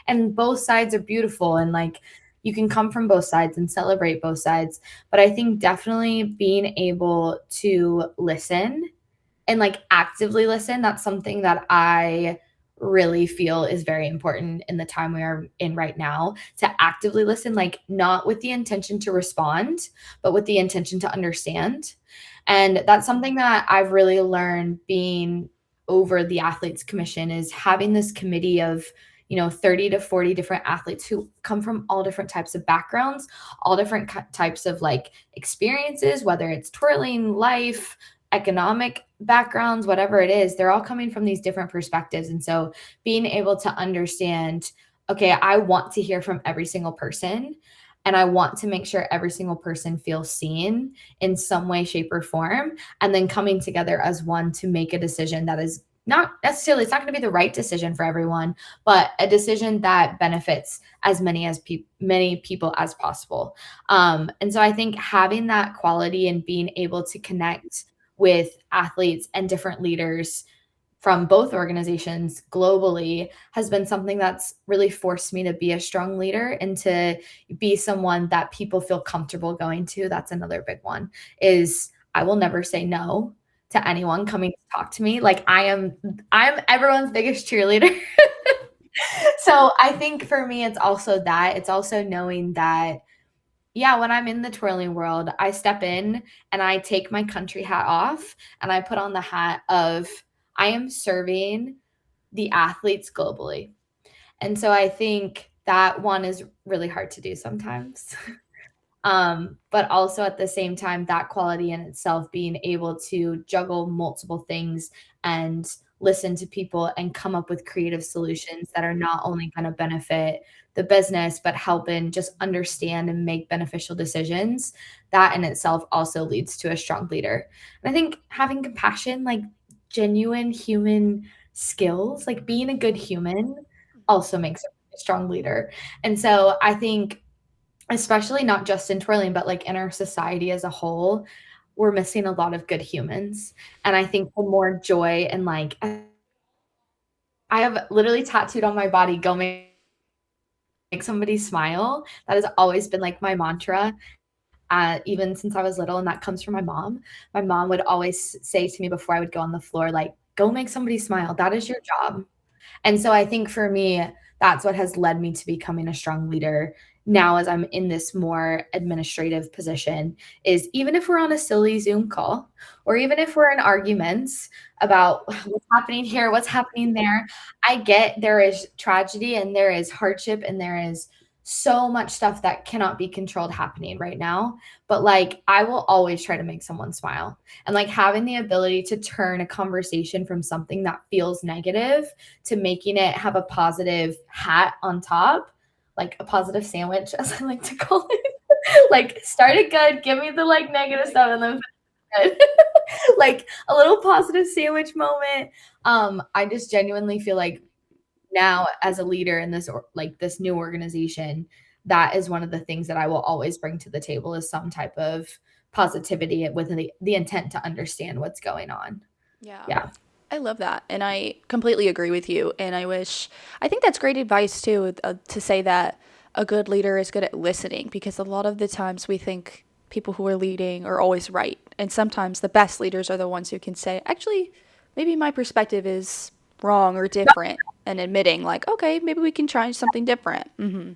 and both sides are beautiful, and like you can come from both sides and celebrate both sides. But I think definitely being able to listen and like actively listen, that's something that I really feel is very important in the time we are in right now, to actively listen, like not with the intention to respond, but with the intention to understand. And that's something that I've really learned being over the athletes commission, is having this committee of 30 to 40 different athletes who come from all different types of backgrounds, all different types of like experiences, whether it's twirling, life, economic backgrounds, whatever it is, they're all coming from these different perspectives. And so being able to understand, okay, I want to hear from every single person, and I want to make sure every single person feels seen in some way, shape, or form, and then coming together as one to make a decision that is not necessarily, it's not going to be the right decision for everyone, but a decision that benefits as many people as possible. And so I think having that quality and being able to connect with athletes and different leaders from both organizations globally has been something that's really forced me to be a strong leader and to be someone that people feel comfortable going to. That's another big one is I will never say no to anyone coming to talk to me. Like I'm everyone's biggest cheerleader. So I think for me it's also that. It's also knowing that yeah, when I'm in the twirling world, I step in and I take my country hat off and I put on the hat of I am serving the athletes globally. And so I think that one is really hard to do sometimes. But also at the same time, that quality in itself, being able to juggle multiple things and listen to people and come up with creative solutions that are not only going to benefit the business, but help and just understand and make beneficial decisions, that in itself also leads to a strong leader. And I think having compassion, like genuine human skills, like being a good human, also makes a strong leader. And so I think especially not just in twirling, but like in our society as a whole, we're missing a lot of good humans. And I think the more joy and like I have literally tattooed on my body, go make somebody smile. That has always been like my mantra. Even since I was little, and that comes from my mom. My mom would always say to me before I would go on the floor, like, go make somebody smile. That is your job. And so I think for me, that's what has led me to becoming a strong leader now as I'm in this more administrative position is even if we're on a silly Zoom call or even if we're in arguments about what's happening here, what's happening there, I get there is tragedy and there is hardship and there is so much stuff that cannot be controlled happening right now. But like, I will always try to make someone smile. And like having the ability to turn a conversation from something that feels negative to making it have a positive hat on top, like a positive sandwich, as I like to call it. Like, start it good, give me the like negative stuff, and then good. Like a little positive sandwich moment. I just genuinely feel like now as a leader in this like this new organization, that is one of the things that I will always bring to the table is some type of positivity with the intent to understand what's going on. Yeah. Yeah. I love that. And I completely agree with you. And I think that's great advice too, to say that a good leader is good at listening because a lot of the times we think people who are leading are always right. And sometimes the best leaders are the ones who can say, actually, maybe my perspective is wrong or different and admitting, like, okay, maybe we can try something different. Mm-hmm.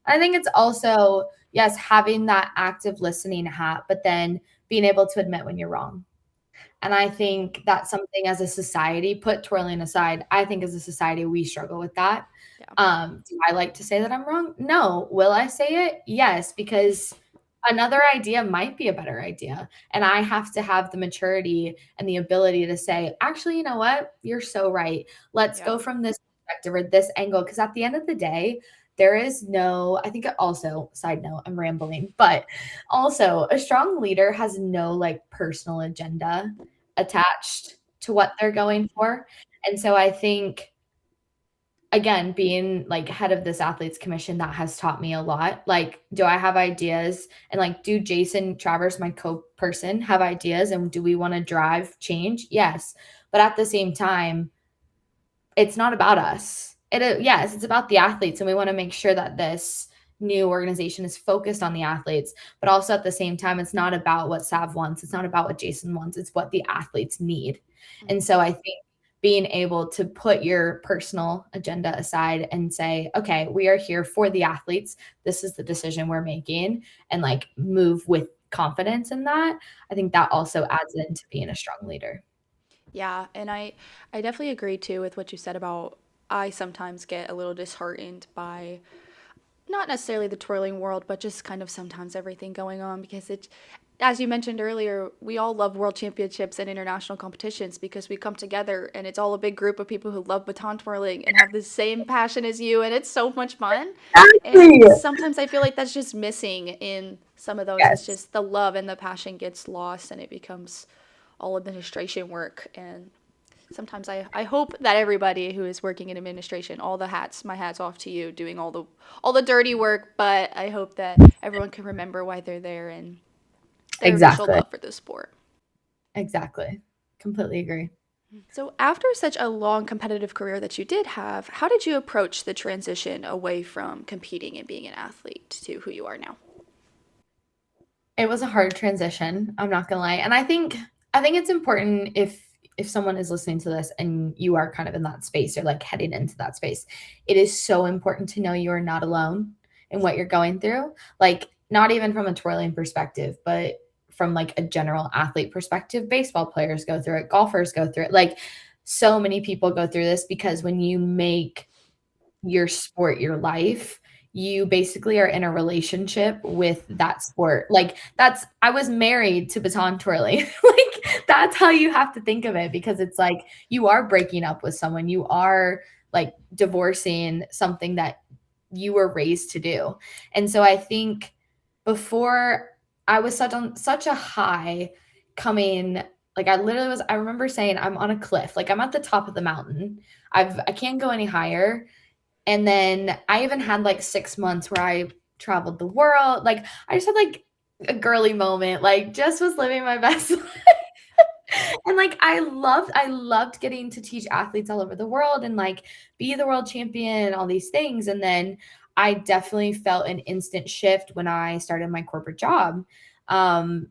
I think it's also, yes, having that active listening hat, but then being able to admit when you're wrong. And I think that's something as a society, put twirling aside, I think as a society, we struggle with that. Yeah. Do I like to say that I'm wrong? No. Will I say it? Yes, because another idea might be a better idea. And I have to have the maturity and the ability to say, actually, you know what? You're so right. Let's Yeah. go from this perspective or this angle. Because at the end of the day, there is no, I think it also, side note, I'm rambling, but also a strong leader has no like personal agenda attached to what they're going for. And so I think again, being like head of this athletes commission, that has taught me a lot. Like, do I have ideas? And like, do Jason Travers, my co-person, have ideas? And do we want to drive change? Yes. But at the same time, it's not about us. Yes, it's about the athletes. And we want to make sure that this new organization is focused on the athletes, but also at the same time, it's not about what Sav wants. It's not about what Jason wants. It's what the athletes need. And so I think being able to put your personal agenda aside and say, okay, we are here for the athletes. This is the decision we're making, and like move with confidence in that. I think that also adds into being a strong leader. Yeah, and I definitely agree too with what you said about I sometimes get a little disheartened by not necessarily the twirling world, but just kind of sometimes everything going on because it, as you mentioned earlier, we all love world championships and international competitions because we come together and it's all a big group of people who love baton twirling and have the same passion as you, and it's so much fun. Exactly. And sometimes I feel like that's just missing in some of those. It's Yes. just the love and the passion gets lost and it becomes all administration work. And sometimes I hope that everybody who is working in administration, all the hats, my hat's off to you doing all the dirty work, but I hope that everyone can remember why they're there and their initial Exactly. love for the sport. Exactly. Completely agree. So, after such a long competitive career that you did have, how did you approach the transition away from competing and being an athlete to who you are now? It was a hard transition, I'm not gonna lie. And I think it's important if someone is listening to this and you are kind of in that space or like heading into that space, it is so important to know you are not alone in what you're going through. Like not even from a twirling perspective, but from like a general athlete perspective, baseball players go through it, golfers go through it. Like so many people go through this because when you make your sport your life, you basically are in a relationship with that sport. Like that's I was married to baton twirling. Like that's how you have to think of it because it's like you are breaking up with someone. You are like divorcing something that you were raised to do. And so I think before I was such a high coming like I remember saying I'm on a cliff. Like I'm at the top of the mountain. I can't go any higher and then I even had like 6 months where I traveled the world. Like I just had like a girly moment, like just was living my best life. And like I loved getting to teach athletes all over the world and like be the world champion, all these things. And then I definitely felt an instant shift when I started my corporate job. Um,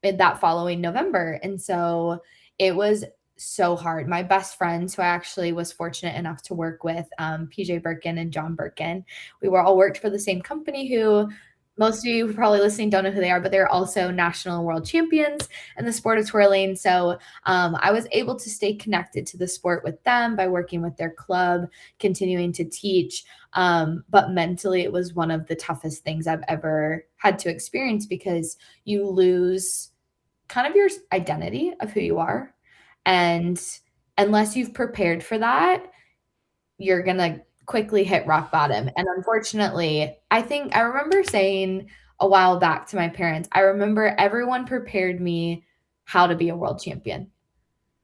in that following November. And so it was so hard. My best friends, who I actually was fortunate enough to work with, PJ Birkin and John Birkin, we were all worked for the same company who most of you probably listening don't know who they are, but they're also national and world champions in the sport of twirling. So I was able to stay connected to the sport with them by working with their club, continuing to teach. But mentally, it was one of the toughest things I've ever had to experience because you lose kind of your identity of who you are. And unless you've prepared for that, you're going to quickly hit rock bottom. And unfortunately, I think I remember saying a while back to my parents, I remember everyone prepared me how to be a world champion.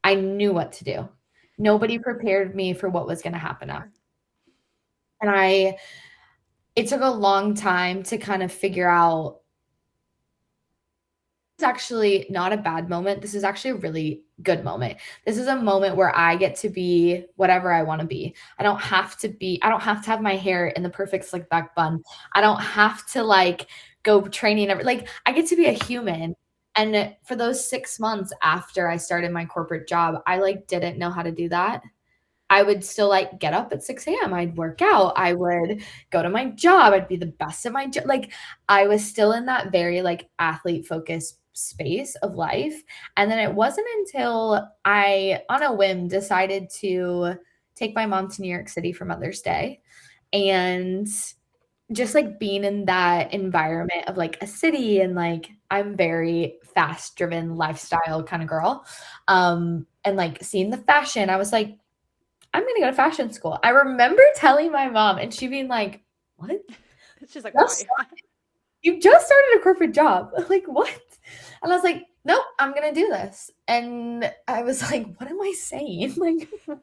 I knew what to do. Nobody prepared me for what was going to happen after. Sure. And it took a long time to kind of figure out it's actually not a bad moment. This is actually a really good moment. This is a moment where I get to be whatever I want to be. I don't have to have my hair in the perfect slick back bun. I don't have to like go training like I get to be a human. And for those 6 months after I started my corporate job, I like didn't know how to do that. I would still like get up at 6 a.m. I'd work out. I would go to my job. I'd be the best at my job. Like I was still in that very like athlete focused space of life. And then it wasn't until I, on a whim, decided to take my mom to New York City for Mother's Day. And just like being in that environment of like a city and like I'm very fast driven lifestyle kind of girl. And like seeing the fashion, I was like, I'm going to go to fashion school. I remember telling my mom and she being like, what? She's like, why? You just started a corporate job. Like, what? And I was like, nope, I'm going to do this. And I was like, what am I saying? Like, what?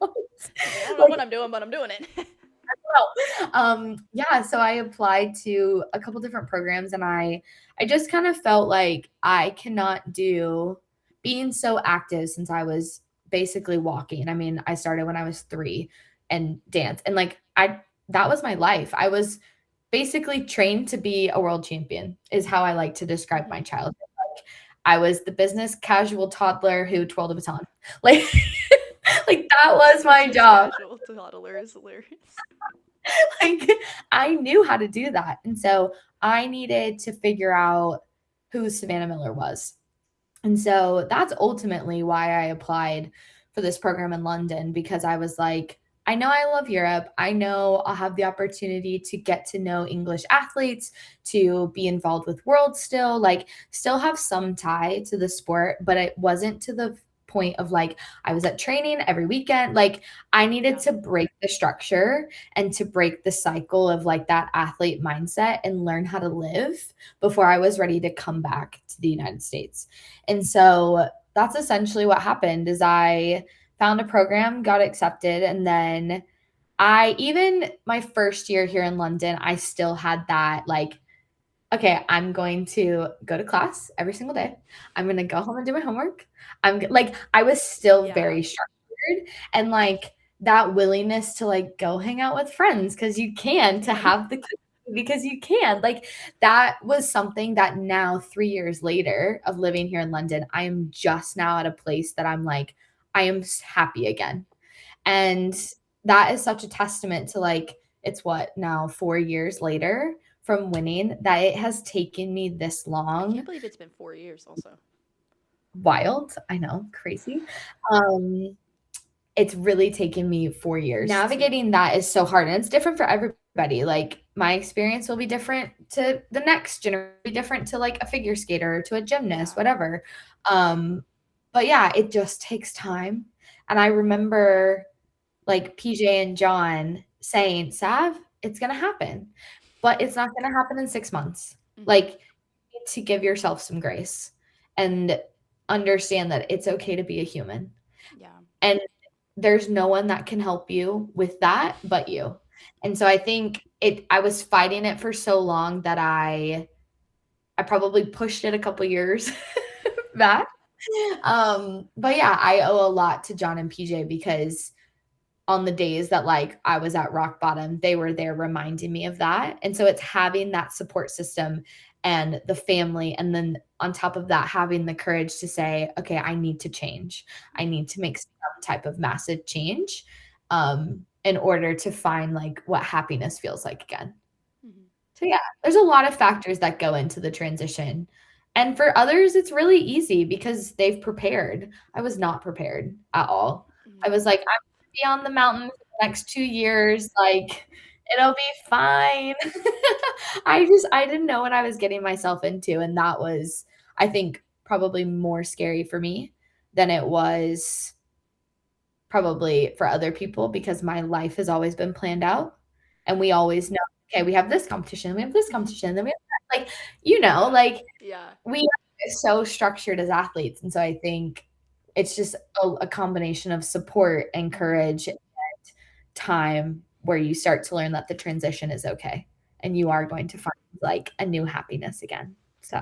I don't know what I'm doing, but I'm doing it. Yeah, so I applied to a couple different programs and I just kind of felt like I cannot do being so active since I was basically walking. I mean, I started when I was 3 and dance and like that was my life. I was basically trained to be a world champion is how I like to describe my childhood. Like I was the business casual toddler who twirled a baton. Like like that was my job. Casual toddler is hilarious. Like I knew how to do that. And so I needed to figure out who Savannah Miller was. And so that's ultimately why I applied for this program in London because I was like, I know I love Europe. I know I'll have the opportunity to get to know English athletes, to be involved with World still, like still have some tie to the sport, but it wasn't to the point of like I was at training every weekend. Like I needed to break the structure and to break the cycle of like that athlete mindset and learn how to live before I was ready to come back to the United States. And so that's essentially what happened is I found a program, got accepted, and then even my first year here in London, I still had that like, okay, I'm going to go to class every single day. I'm going to go home and do my homework. I was still very structured. and like that willingness to like go hang out with friends because you can, to have the because you can, like that was something that now 3 years later of living here in London, I am just now at a place that I'm like, I am happy again. And that is such a testament to like, it's what now 4 years later from winning that it has taken me this I can't long. believe it's been 4 years also. Wild, I know, crazy. Um, it's really taken me 4 years. Navigating that is so hard, and it's different for everybody. Like my experience will be different to the next generation, be different to like a figure skater or to a gymnast, whatever. But yeah, it just takes time. And I remember like PJ and John saying, Sav, it's gonna happen, but it's not gonna happen in 6 months. Like you need to give yourself some grace and understand that it's okay to be a human. Yeah. And there's no one that can help you with that but you. And so I think I was fighting it for so long that I probably pushed it a couple years back. But yeah, I owe a lot to John and PJ because on the days that like I was at rock bottom, they were there reminding me of that. And so it's having that support system and the family, and then on top of that, having the courage to say, okay, I need to change. I need to make some type of massive change in order to find like what happiness feels like again. So yeah, there's a lot of factors that go into the transition. And for others, it's really easy because they've prepared. I was not prepared at all. I was like, I'm gonna be on the mountain for the next 2 years. Like, it'll be fine. I didn't know what I was getting myself into. And that was, I think, probably more scary for me than it was probably for other people because my life has always been planned out. And we always know, okay, we have this competition, we have this competition, then we have that. Like, like we are so structured as athletes. And so I think it's just a combination of support and courage and time where you start to learn that the transition is okay and you are going to find like a new happiness again. So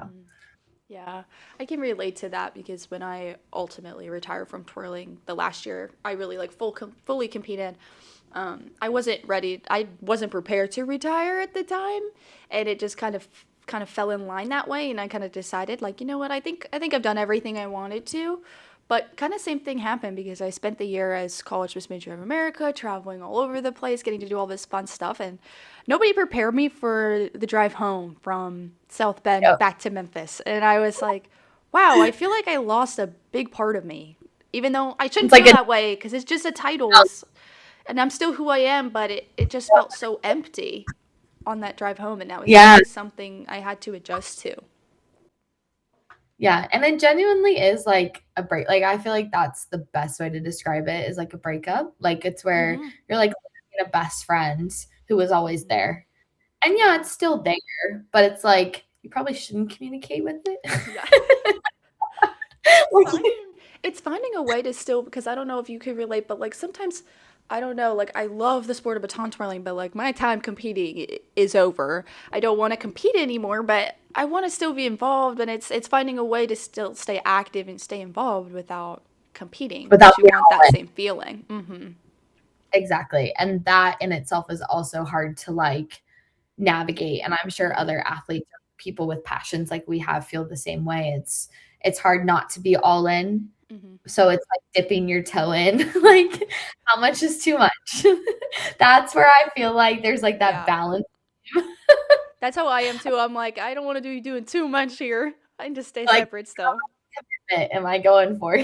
Yeah, I can relate to that because when I ultimately retired from twirling the last year, I really like fully competed. I wasn't ready. I wasn't prepared to retire at the time, and it just kind of fell in line that way. And I kind of decided, like, you know what? I think I've done everything I wanted to. But kind of same thing happened because I spent the year as college Miss Major of America, traveling all over the place, getting to do all this fun stuff, and nobody prepared me for the drive home from South Bend back to Memphis. And I was like, wow, I feel like I lost a big part of me, even though I shouldn't feel that way because it's just a title. And I'm still who I am, but it just felt so empty on that drive home. And that was something I had to adjust to. Yeah, and it genuinely is like a break. Like I feel like that's the best way to describe it is like a breakup. Like it's where you're like a best friend who was always there. And yeah, it's still there, but it's like you probably shouldn't communicate with it. Yeah. It's finding a way to still, because I don't know if you could relate, but like sometimes I don't know, like I love the sport of baton twirling, but like my time competing is over. I don't want to compete anymore, but I want to still be involved, and it's finding a way to still stay active and stay involved without competing. Without you want that same feeling. Mm-hmm. Exactly. And that in itself is also hard to like navigate. And I'm sure other athletes or people with passions like we have feel the same way. It's hard not to be all in. So it's like dipping your toe in. Like how much is too much? That's where I feel like there's like that balance. That's how I am too. I'm like, I don't want to be doing too much here. I can just stay separate still. Am I going for?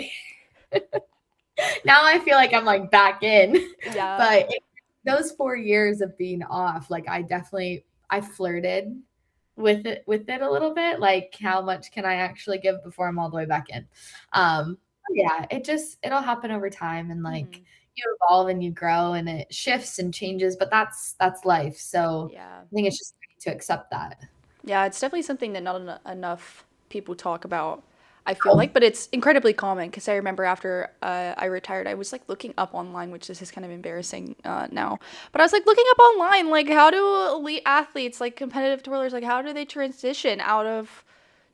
Now I feel like I'm like back in. Yeah. But those 4 years of being off, like I flirted with it a little bit. Like how much can I actually give before I'm all the way back in? Yeah, it'll happen over time, and like you evolve and you grow and it shifts and changes, but that's life. So I think it's just to accept that. Yeah, it's definitely something that not enough people talk about, I feel like, but it's incredibly common because I remember after I retired, I was like looking up online, which is kind of embarrassing now, but I was like looking up online, like how do elite athletes, like competitive twirlers, like how do they transition out of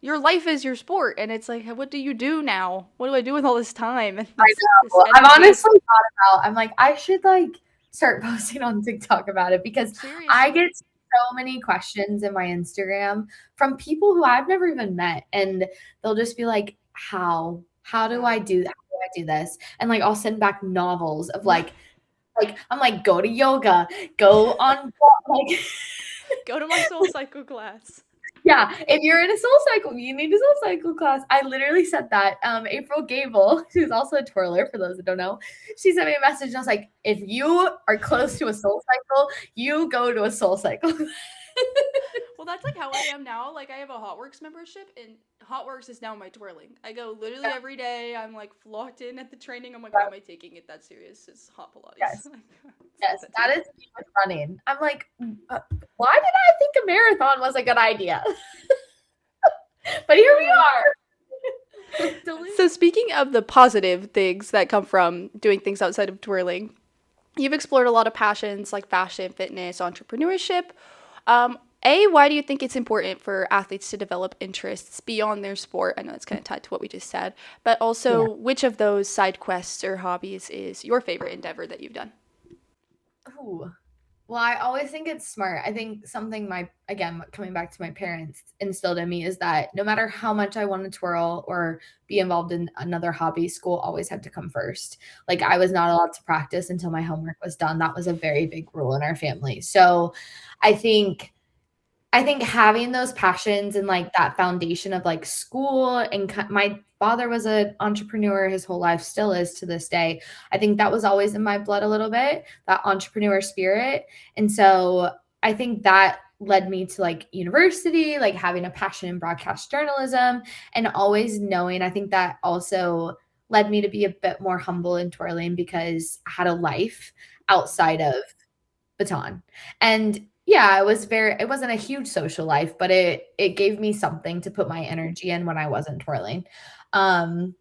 your life is your sport, and it's like, what do you do now? What do I do with all this time? And I this know. I've educate. honestly thought about, I'm like, I should like start posting on TikTok about it because I Seriously. get so many questions in my Instagram from people who I've never even met. And they'll just be like, how do I do that? How do I do this? And like, I'll send back novels of like, I'm like, go to yoga, go on, like, Go to my soul cycle class. yeah, if you're in a soul cycle, you need a soul cycle class. I literally said that. April Gable, who's also a twirler, for those that don't know, she sent me a message and I was like, if you are close to a soul cycle, you go to a soul cycle. Well, that's like how I am now. Like, I have a HotWorks membership, and HotWorks is now my twirling. I go literally every day. I'm like locked in at the training. I'm like, why am I taking it that serious? It's hot Pilates. Yes. Yes, that is me with running. I'm like, why did I think a marathon was a good idea? But here we are. So, speaking of the positive things that come from doing things outside of twirling, you've explored a lot of passions like fashion, fitness, entrepreneurship. Why do you think it's important for athletes to develop interests beyond their sport? I know it's kind of tied to what we just said, but also, which of those side quests or hobbies is your favorite endeavor that you've done? Ooh. Well, I always think it's smart. I think something again, coming back to my parents instilled in me is that no matter how much I want to twirl or be involved in another hobby, school always had to come first. Like I was not allowed to practice until my homework was done. That was a very big rule in our family. So I think having those passions and like that foundation of like school and my father was an entrepreneur his whole life, still is to this day. I think that was always in my blood a little bit, that entrepreneur spirit. And so I think that led me to like university, like having a passion in broadcast journalism and always knowing. I think that also led me to be a bit more humble in twirling because I had a life outside of Baton. And yeah, it wasn't a huge social life, but it gave me something to put my energy in when I wasn't twirling. Um,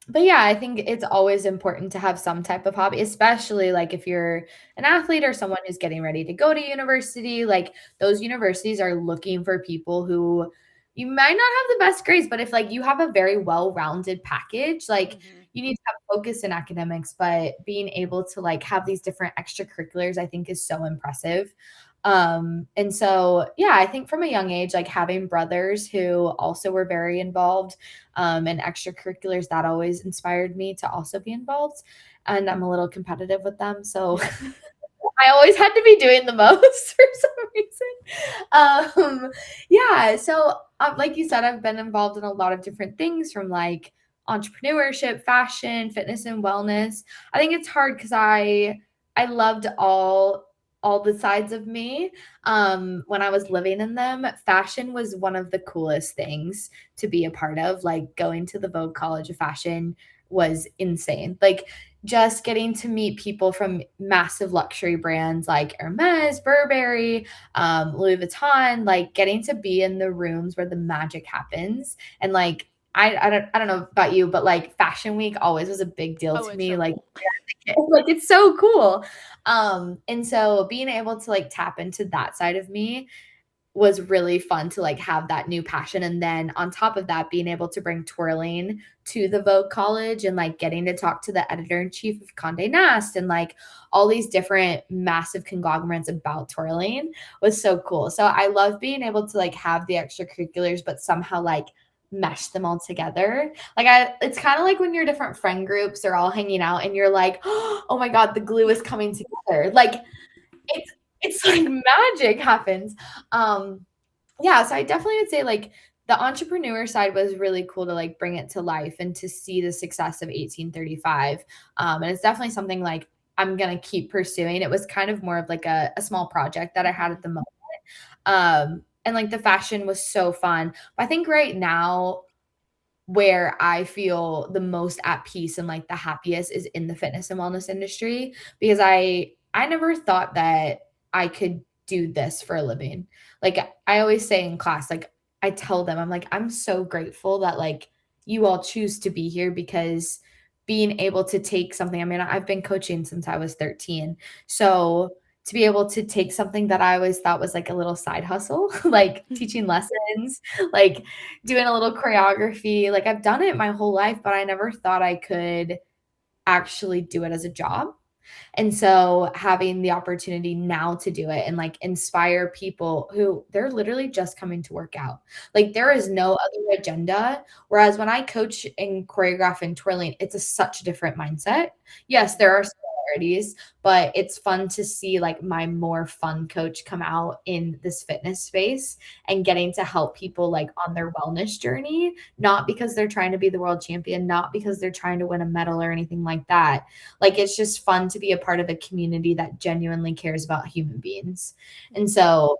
but yeah, I think it's always important to have some type of hobby, especially like if you're an athlete or someone who's getting ready to go to university, like those universities are looking for people who you might not have the best grades, but if like you have a very well-rounded package, like you need to have focus in academics, but being able to like have these different extracurriculars, I think is so impressive. And so, yeah, I think from a young age, like having brothers who also were very involved in extracurriculars, that always inspired me to also be involved. And I'm a little competitive with them. So I always had to be doing the most for some reason. Yeah. So, like you said, I've been involved in a lot of different things from like entrepreneurship, fashion, fitness, and wellness. I think it's hard because I loved all the sides of me when I was living in them. Fashion was one of the coolest things to be a part of. Like going to the Vogue College of Fashion was insane. Like just getting to meet people from massive luxury brands like Hermes, Burberry, Louis Vuitton, like getting to be in the rooms where the magic happens. And like, I don't know about you, but like Fashion Week always was a big deal to me. So Like, cool. like it's so cool. And so being able to like tap into that side of me was really fun to like have that new passion. And then on top of that, being able to bring twirling to the Vogue College and like getting to talk to the editor in chief of Condé Nast and like all these different massive conglomerates about twirling was so cool. So I love being able to like have the extracurriculars, but somehow like mesh them all together. Like it's kind of like when your different friend groups are all hanging out and you're like, oh my God, the glue is coming together. Like it's it's like magic happens. Yeah, so I definitely would say like the entrepreneur side was really cool to like bring it to life and to see the success of 1835. And it's definitely something like I'm gonna keep pursuing. It was kind of more of like a small project that I had at the moment. And like the fashion was so fun. But I think right now where I feel the most at peace and like the happiest is in the fitness and wellness industry because I never thought that I could do this for a living. Like I always say in class, like I tell them, I'm like, I'm so grateful that like you all choose to be here because being able to take something, I mean, I've been coaching since I was 13. So to be able to take something that I always thought was like a little side hustle, like teaching lessons, like doing a little choreography. Like I've done it my whole life, but I never thought I could actually do it as a job. And so having the opportunity now to do it and like inspire people who they're literally just coming to work out. Like there is no other agenda. Whereas when I coach and choreograph and twirling, it's a such a different mindset. Yes, there are similarities, but it's fun to see like my more fun coach come out in this fitness space and getting to help people like on their wellness journey, not because they're trying to be the world champion, not because they're trying to win a medal or anything like that. Like it's just fun to be a part of a community that genuinely cares about human beings. And so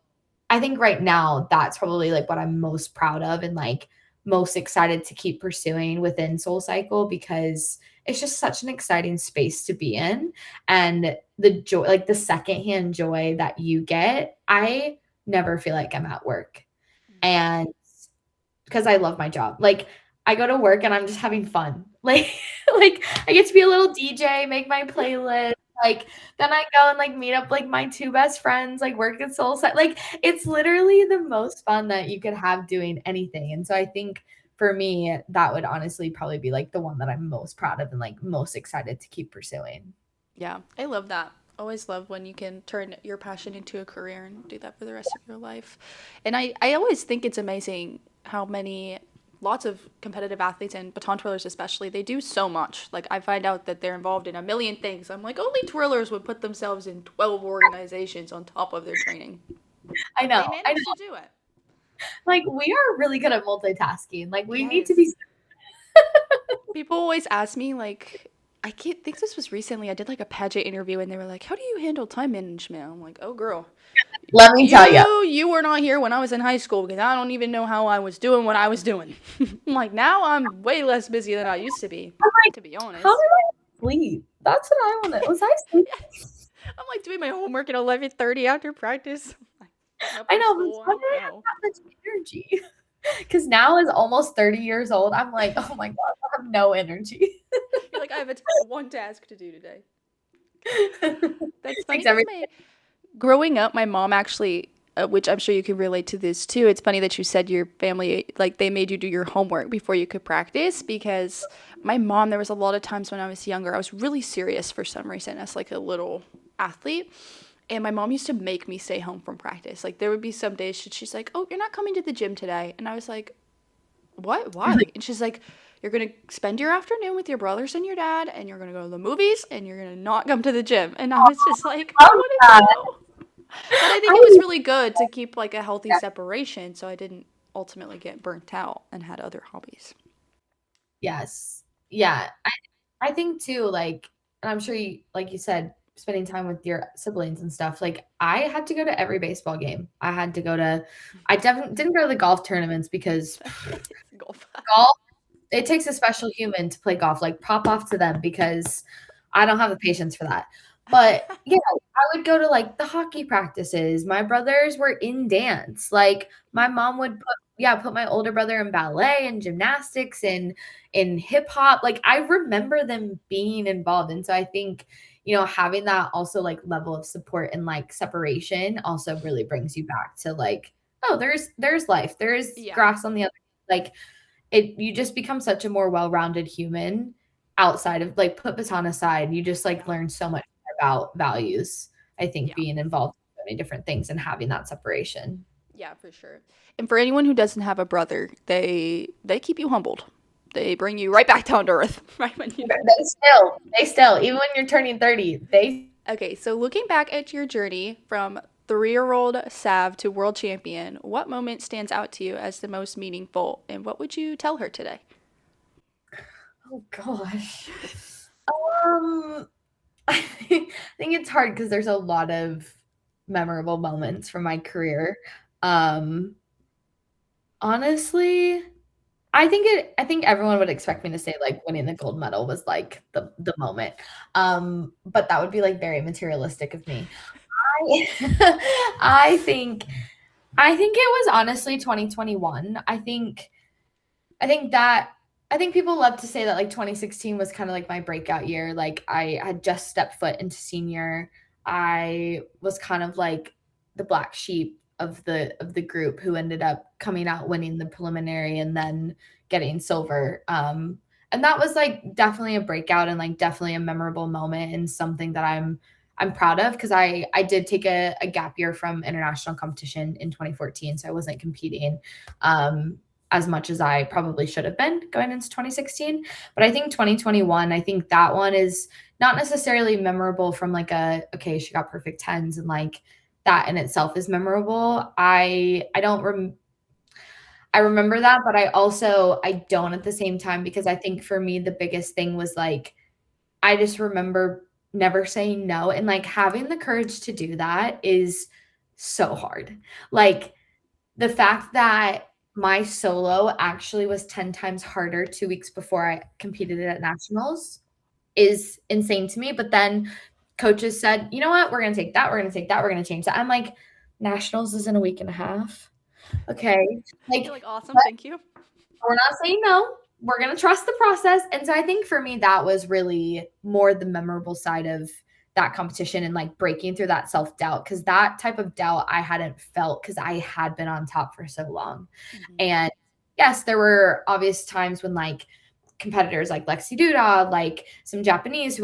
I think right now that's probably like what I'm most proud of and like most excited to keep pursuing within Soul Cycle, because it's just such an exciting space to be in. And the joy, like the secondhand joy that you get, I never feel like I'm at work. And because I love my job. Like I go to work and I'm just having fun. Like I get to be a little DJ, make my playlist. Like then I go and like meet up like my two best friends, like work at Soul Set. Like it's literally the most fun that you could have doing anything. And so I think for me, that would honestly probably be like the one that I'm most proud of and like most excited to keep pursuing. Yeah, I love that. Always love when you can turn your passion into a career and do that for the rest of your life. And I always think it's amazing how many, lots of competitive athletes and baton twirlers especially, they do so much. Like I find out that they're involved in a million things. I'm like, only twirlers would put themselves in 12 organizations on top of their training. I know. They manage to do it. Like we are really good at multitasking. Like we need to Yes. be. People always ask me, like, I can't think this was recently. I did like a pageant interview and they were like, "How do you handle time management?" I'm like, "Oh, girl, Let me tell you. you were not here when I was in high school because I don't even know how I was doing what I was doing." I'm like, now I'm way less busy than I used to be, I'm like, to be honest. how did I sleep? That's what I want to. Was I sleeping? I'm like doing my homework at 11:30 after practice. I know, but how did I have that much energy? Because now as almost 30 years old, I'm like, oh my God, I have no energy. You're like, I have one task to do today. That's funny Takes because every my growing up, my mom actually, which I'm sure you can relate to this too. It's funny that you said your family, like they made you do your homework before you could practice, because my mom, there was a lot of times when I was younger, I was really serious for some reason as like a little athlete. And my mom used to make me stay home from practice. Like there would be some days she's like, "Oh, you're not coming to the gym today." And I was like, "What? Why?" And she's like, "You're going to spend your afternoon with your brothers and your dad, and you're going to go to the movies, and you're going to not come to the gym." And I was just like, "I love want to that. go." But I think it was I really good to keep like a healthy separation so I didn't ultimately get burnt out and had other hobbies. Yes. Yeah. I think too, like, and I'm sure you, like you said, spending time with your siblings and stuff. Like, I had to go to every baseball game. I had to go to, I definitely didn't go to the golf tournaments because Golf. golf, it takes a special human to play golf. Like, pop off to them because I don't have the patience for that. But yeah, I would go to like the hockey practices. My brothers were in dance. Like my mom would put my older brother in ballet and gymnastics and in hip hop. Like I remember them being involved. And so I think, having that also like level of support and like separation also really brings you back to like, oh, there's life. There's Yeah. grass on the other. Like you just become such a more well-rounded human outside of like put baton aside. You just like learn so much about values. I think Yeah. being involved in so many different things and having that separation. Yeah, for sure. And for anyone who doesn't have a brother, they keep you humbled. They bring you right back down to earth, right when you They still, even when you're turning 30, they Okay, so looking back at your journey from 3-year-old Sav to world champion, what moment stands out to you as the most meaningful, and what would you tell her today? oh gosh. I think it's hard because there's a lot of memorable moments from my career. Honestly, I think everyone would expect me to say like winning the gold medal was like the moment. But that would be like very materialistic of me. I I think I think it was honestly 2021. I think people love to say that like 2016 was kind of like my breakout year. Like I had just stepped foot into senior. I was kind of like the black sheep of the group who ended up coming out winning the preliminary and then getting silver. And that was like definitely a breakout and like definitely a memorable moment and something that I'm proud of because I did take a gap year from international competition in 2014, so I wasn't competing as much as I probably should have been going into 2016. But I think 2021, I think that one is not necessarily memorable from like okay, she got perfect tens and like that in itself is memorable. I don't I remember that, but I don't at the same time because I think for me the biggest thing was like I just remember never saying no and like having the courage to do that is so hard. Like the fact that my solo actually was 10 times harder 2 weeks before I competed at nationals is insane to me, but then coaches said, "You know what? We're gonna take that, we're gonna take that, we're gonna change that." I'm like, "Nationals is in a week and a half. Okay." You're Like, like, awesome, but thank you. we're not saying no. We're gonna trust the process. And so I think for me, that was really more the memorable side of that competition and like breaking through that self-doubt because that type of doubt I hadn't felt because I had been on top for so long. And yes, there were obvious times when like competitors like Lexi Duda, like some Japanese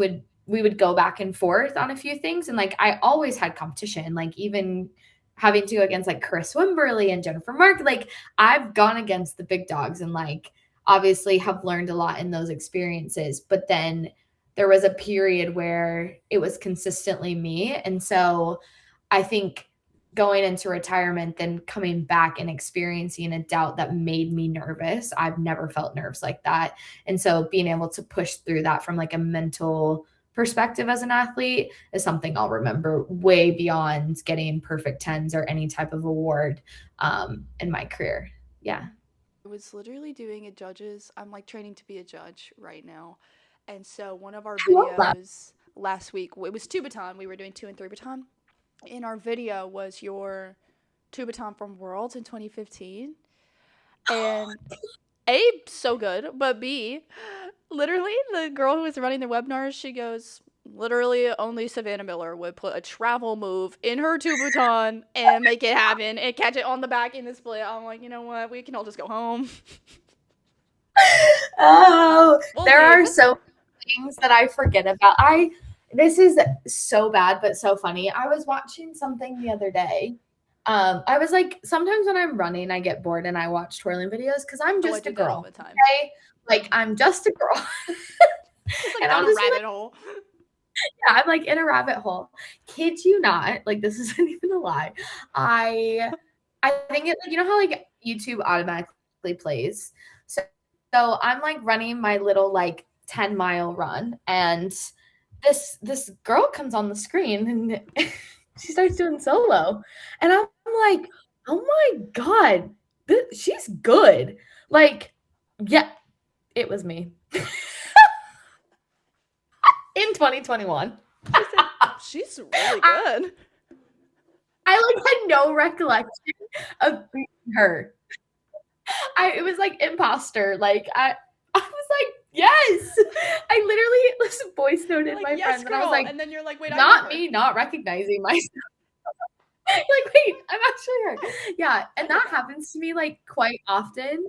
we would go back and forth on a few things. And like I always had competition, like even having to go against like Chris Wimberly and Jennifer Mark, like I've gone against the big dogs and like obviously have learned a lot in those experiences. But then there was a period where it was consistently me. And so I think going into retirement, then coming back and experiencing a doubt that made me nervous. I've never felt nerves like that. And so being able to push through that from like a mental perspective as an athlete is something I'll remember way beyond getting perfect tens or any type of award in my career. Yeah. I was literally doing a judges. I'm like training to be a judge right now. And so one of our I love that. videos last week, it was two baton. We were doing 2 and 3 baton. In our video was your 2 baton from Worlds in 2015. And A, so good, but B, literally the girl who was running the webinars, she goes, literally only Savannah Miller would put a travel move in her 2 baton and make it happen and catch it on the back in the split. I'm like, you know what? We can all just go home. Oh, We'll there are leave. so many things that I forget about. This is so bad, but so funny. I was watching something the other day. I was like, sometimes when I'm running, I get bored and I watch twirling videos because I'm Oh, I just a do that all girl. the time. Okay? Like I'm just a girl. Just like And down I'll a just be like, rabbit hole. yeah, I'm like in a rabbit hole. Kid you not, like this isn't even a lie. I think it like you know how like YouTube automatically plays. So I'm like running my little like 10-mile run and this girl comes on the screen and she starts doing solo. And I'm like, "Oh my god, she's good." Like, yeah, it was me. In 2021. She said, she's really good. I like had no recollection of being her. It was like imposter. Like I was like, yes. I literally was voice noted Like, my yes, friends girl. and I was like, and then you're like, wait, not I'm me not recognizing myself. Like, wait, I'm actually her. Yeah. And that happens to me like quite often.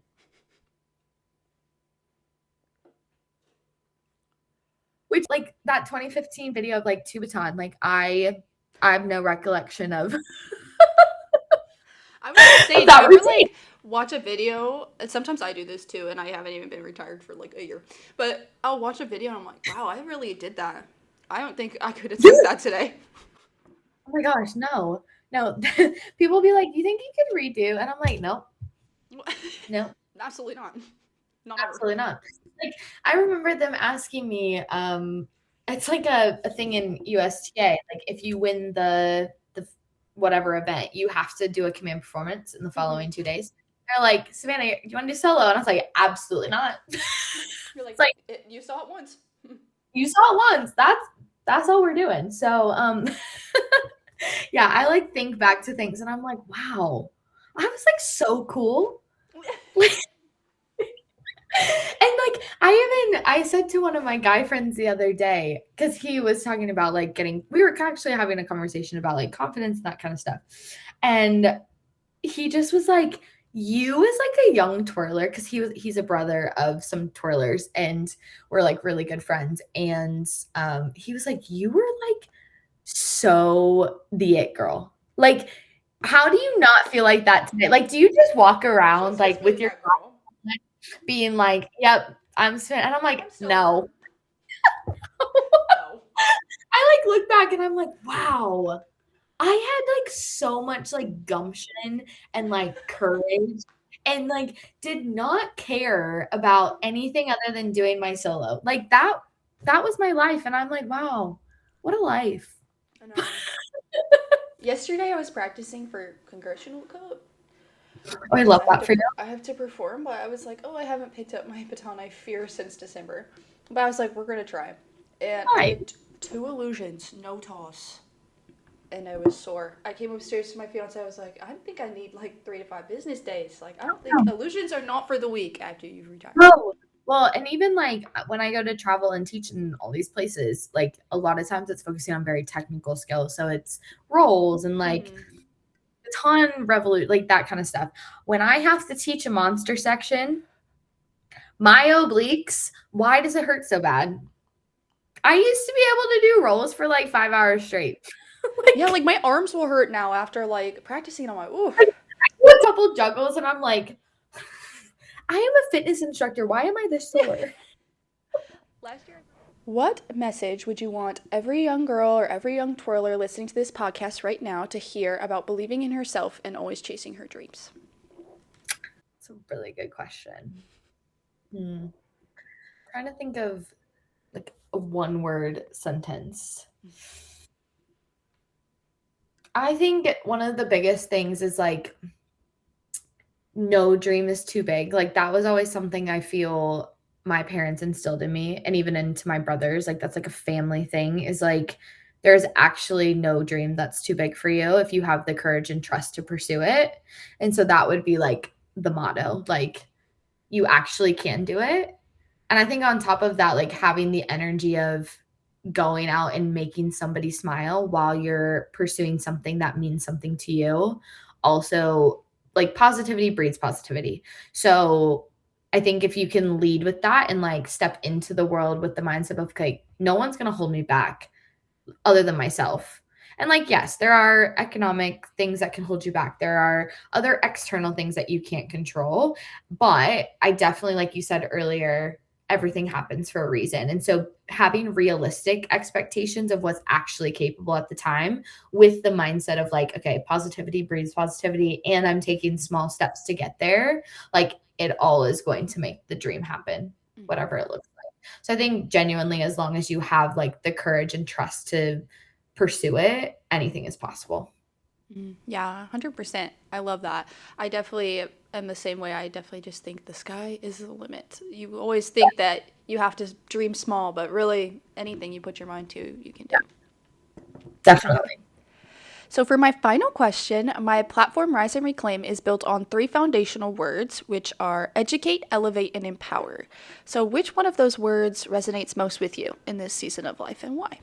Which like that 2015 video of like Tubaton, like I have no recollection of I was gonna say, do that you ever routine. like watch a video? And sometimes I do this too, and I haven't even been retired for like a year. But I'll watch a video and I'm like, wow, I really did that. I don't think I could attempt that today. Oh my gosh, no. No. People will be like, "You think you could redo?" And I'm like, "Nope. No, Absolutely not. Not ever. absolutely not." Like I remember them asking me, it's like a thing in USTA. Like if you win the whatever event, you have to do a command performance in the following 2 days. They're like, "Savannah, do you want to do solo?" And I was like, "Absolutely not." You're like, It's like you saw it once. you saw it once. That's all we're doing. So yeah, I like think back to things and I'm like, wow, I was like so cool. Like, and like I said to one of my guy friends the other day, because he was talking about like we were actually having a conversation about like confidence and that kind of stuff. And he just was like, you as like a young twirler, because he's a brother of some twirlers and we're like really good friends. And he was like, you were like so the it girl. Like, how do you not feel like that today? Like, do you just walk around like with your girl. being like, yep, I'm spent, and I'm like, I'm still no. No. I like look back and I'm like, wow, I had like so much like gumption and like courage and like did not care about anything other than doing my solo. Like that was my life. And I'm like, wow, what a life. I know. Yesterday I was practicing for congressional code. Oh, I love that for you. I have to perform, but I was like, oh, I haven't picked up my baton, I fear, since December. But I was like, we're gonna try. And I Right. did 2 illusions, no toss. And I was sore. I came upstairs to my fiance. I was like, I think I need like 3 to 5 business days. Like, I don't think illusions are not for the weak after you've retired. No. Well, and even like when I go to travel and teach in all these places, like a lot of times it's focusing on very technical skills. So it's roles and like baton revolute, like that kind of stuff. When I have to teach a monster section, my obliques, why does it hurt so bad? I used to be able to do rolls for like 5 hours straight. Yeah, like my arms will hurt now after like practicing. I'm like, ooh. I do a couple juggles and I'm like, I am a fitness instructor. Why am I this sore? Last year. What message would you want every young girl or every young twirler listening to this podcast right now to hear about believing in herself and always chasing her dreams? It's a really good question. Trying to think of like a one-word sentence. I think one of the biggest things is like no dream is too big. Like that was always something I feel my parents instilled in me and even into my brothers. Like that's like a family thing is like there's actually no dream that's too big for you if you have the courage and trust to pursue it. And so that would be like the motto, like you actually can do it. And I think on top of that, like having the energy of going out and making somebody smile while you're pursuing something that means something to you. Also, like positivity breeds positivity. So I think if you can lead with that and like step into the world with the mindset of, okay, no one's going to hold me back other than myself. And like, yes, there are economic things that can hold you back. There are other external things that you can't control. But I definitely, like you said earlier, everything happens for a reason. And so having realistic expectations of what's actually capable at the time with the mindset of like, okay, positivity breeds positivity and I'm taking small steps to get there, like it all is going to make the dream happen, whatever it looks like. So I think genuinely, as long as you have like the courage and trust to pursue it, anything is possible. Yeah, 100%. I love that. I definitely am the same way. I definitely just think the sky is the limit. You always think that you have to dream small, but really anything you put your mind to, you can do. Definitely. So for my final question, my platform Rise and Reclaim is built on 3 foundational words, which are educate, elevate, and empower. So which one of those words resonates most with you in this season of life and why?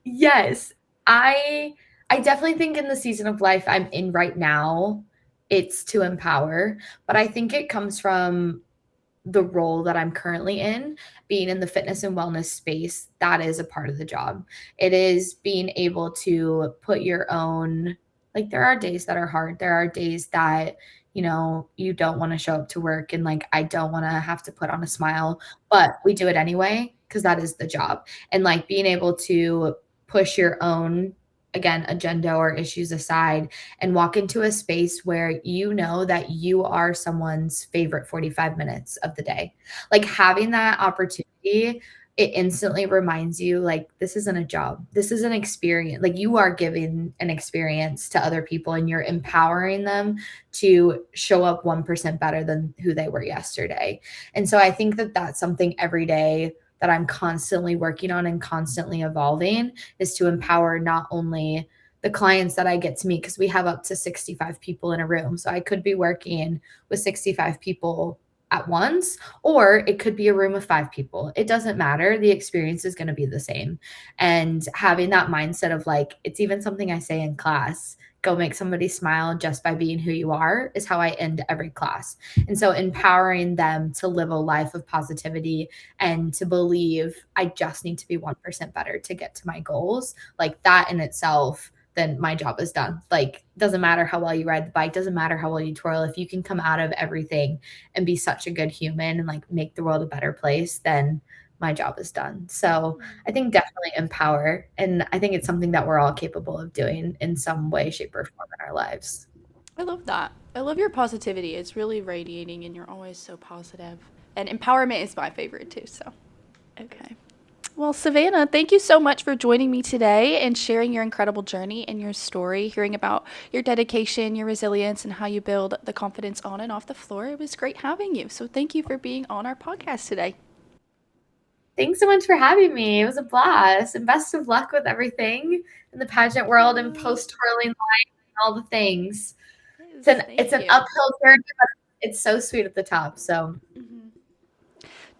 Yes, I definitely think in the season of life I'm in right now, it's to empower, but I think it comes from the role that I'm currently in, being in the fitness and wellness space. That is a part of the job. It is being able to put your own, like there are days that are hard. There are days that, you know, you don't want to show up to work and like I don't want to have to put on a smile, but we do it anyway because that is the job. And like being able to push your own, again, agenda or issues aside and walk into a space where you know that you are someone's favorite 45 minutes of the day. Like having that opportunity, it instantly reminds you like this isn't a job. This is an experience. Like you are giving an experience to other people and you're empowering them to show up 1% better than who they were yesterday. And so I think that that's something every day that I'm constantly working on and constantly evolving is to empower not only the clients that I get to meet, because we have up to 65 people in a room. So I could be working with 65 people at once, or it could be a room of 5 people. It doesn't matter. The experience is going to be the same. And having that mindset of like, it's even something I say in class, go make somebody smile just by being who you are, is how I end every class. And so empowering them to live a life of positivity and to believe I just need to be 1% better to get to my goals, like that in itself, then my job is done. Like, doesn't matter how well you ride the bike, doesn't matter how well you twirl. If you can come out of everything and be such a good human and like make the world a better place, then my job is done. So I think definitely empower. And I think it's something that we're all capable of doing in some way, shape, or form in our lives. I love that. I love your positivity. It's really radiating and you're always so positive. And empowerment is my favorite too, so. Okay. Well, Savannah, thank you so much for joining me today and sharing your incredible journey and your story, hearing about your dedication, your resilience, and how you build the confidence on and off the floor. It was great having you. So thank you for being on our podcast today. Thanks so much for having me. It was a blast. And best of luck with everything in the pageant world and post twirling life and all the things. It's an uphill journey, but it's so sweet at the top. So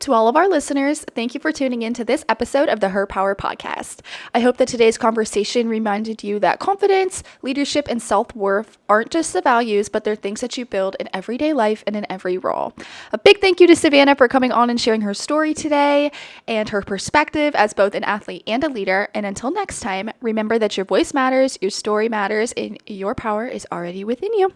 To all of our listeners, thank you for tuning in to this episode of the Her Power Podcast. I hope that today's conversation reminded you that confidence, leadership, and self-worth aren't just the values, but they're things that you build in everyday life and in every role. A big thank you to Savannah for coming on and sharing her story today and her perspective as both an athlete and a leader. And until next time, remember that your voice matters, your story matters, and your power is already within you.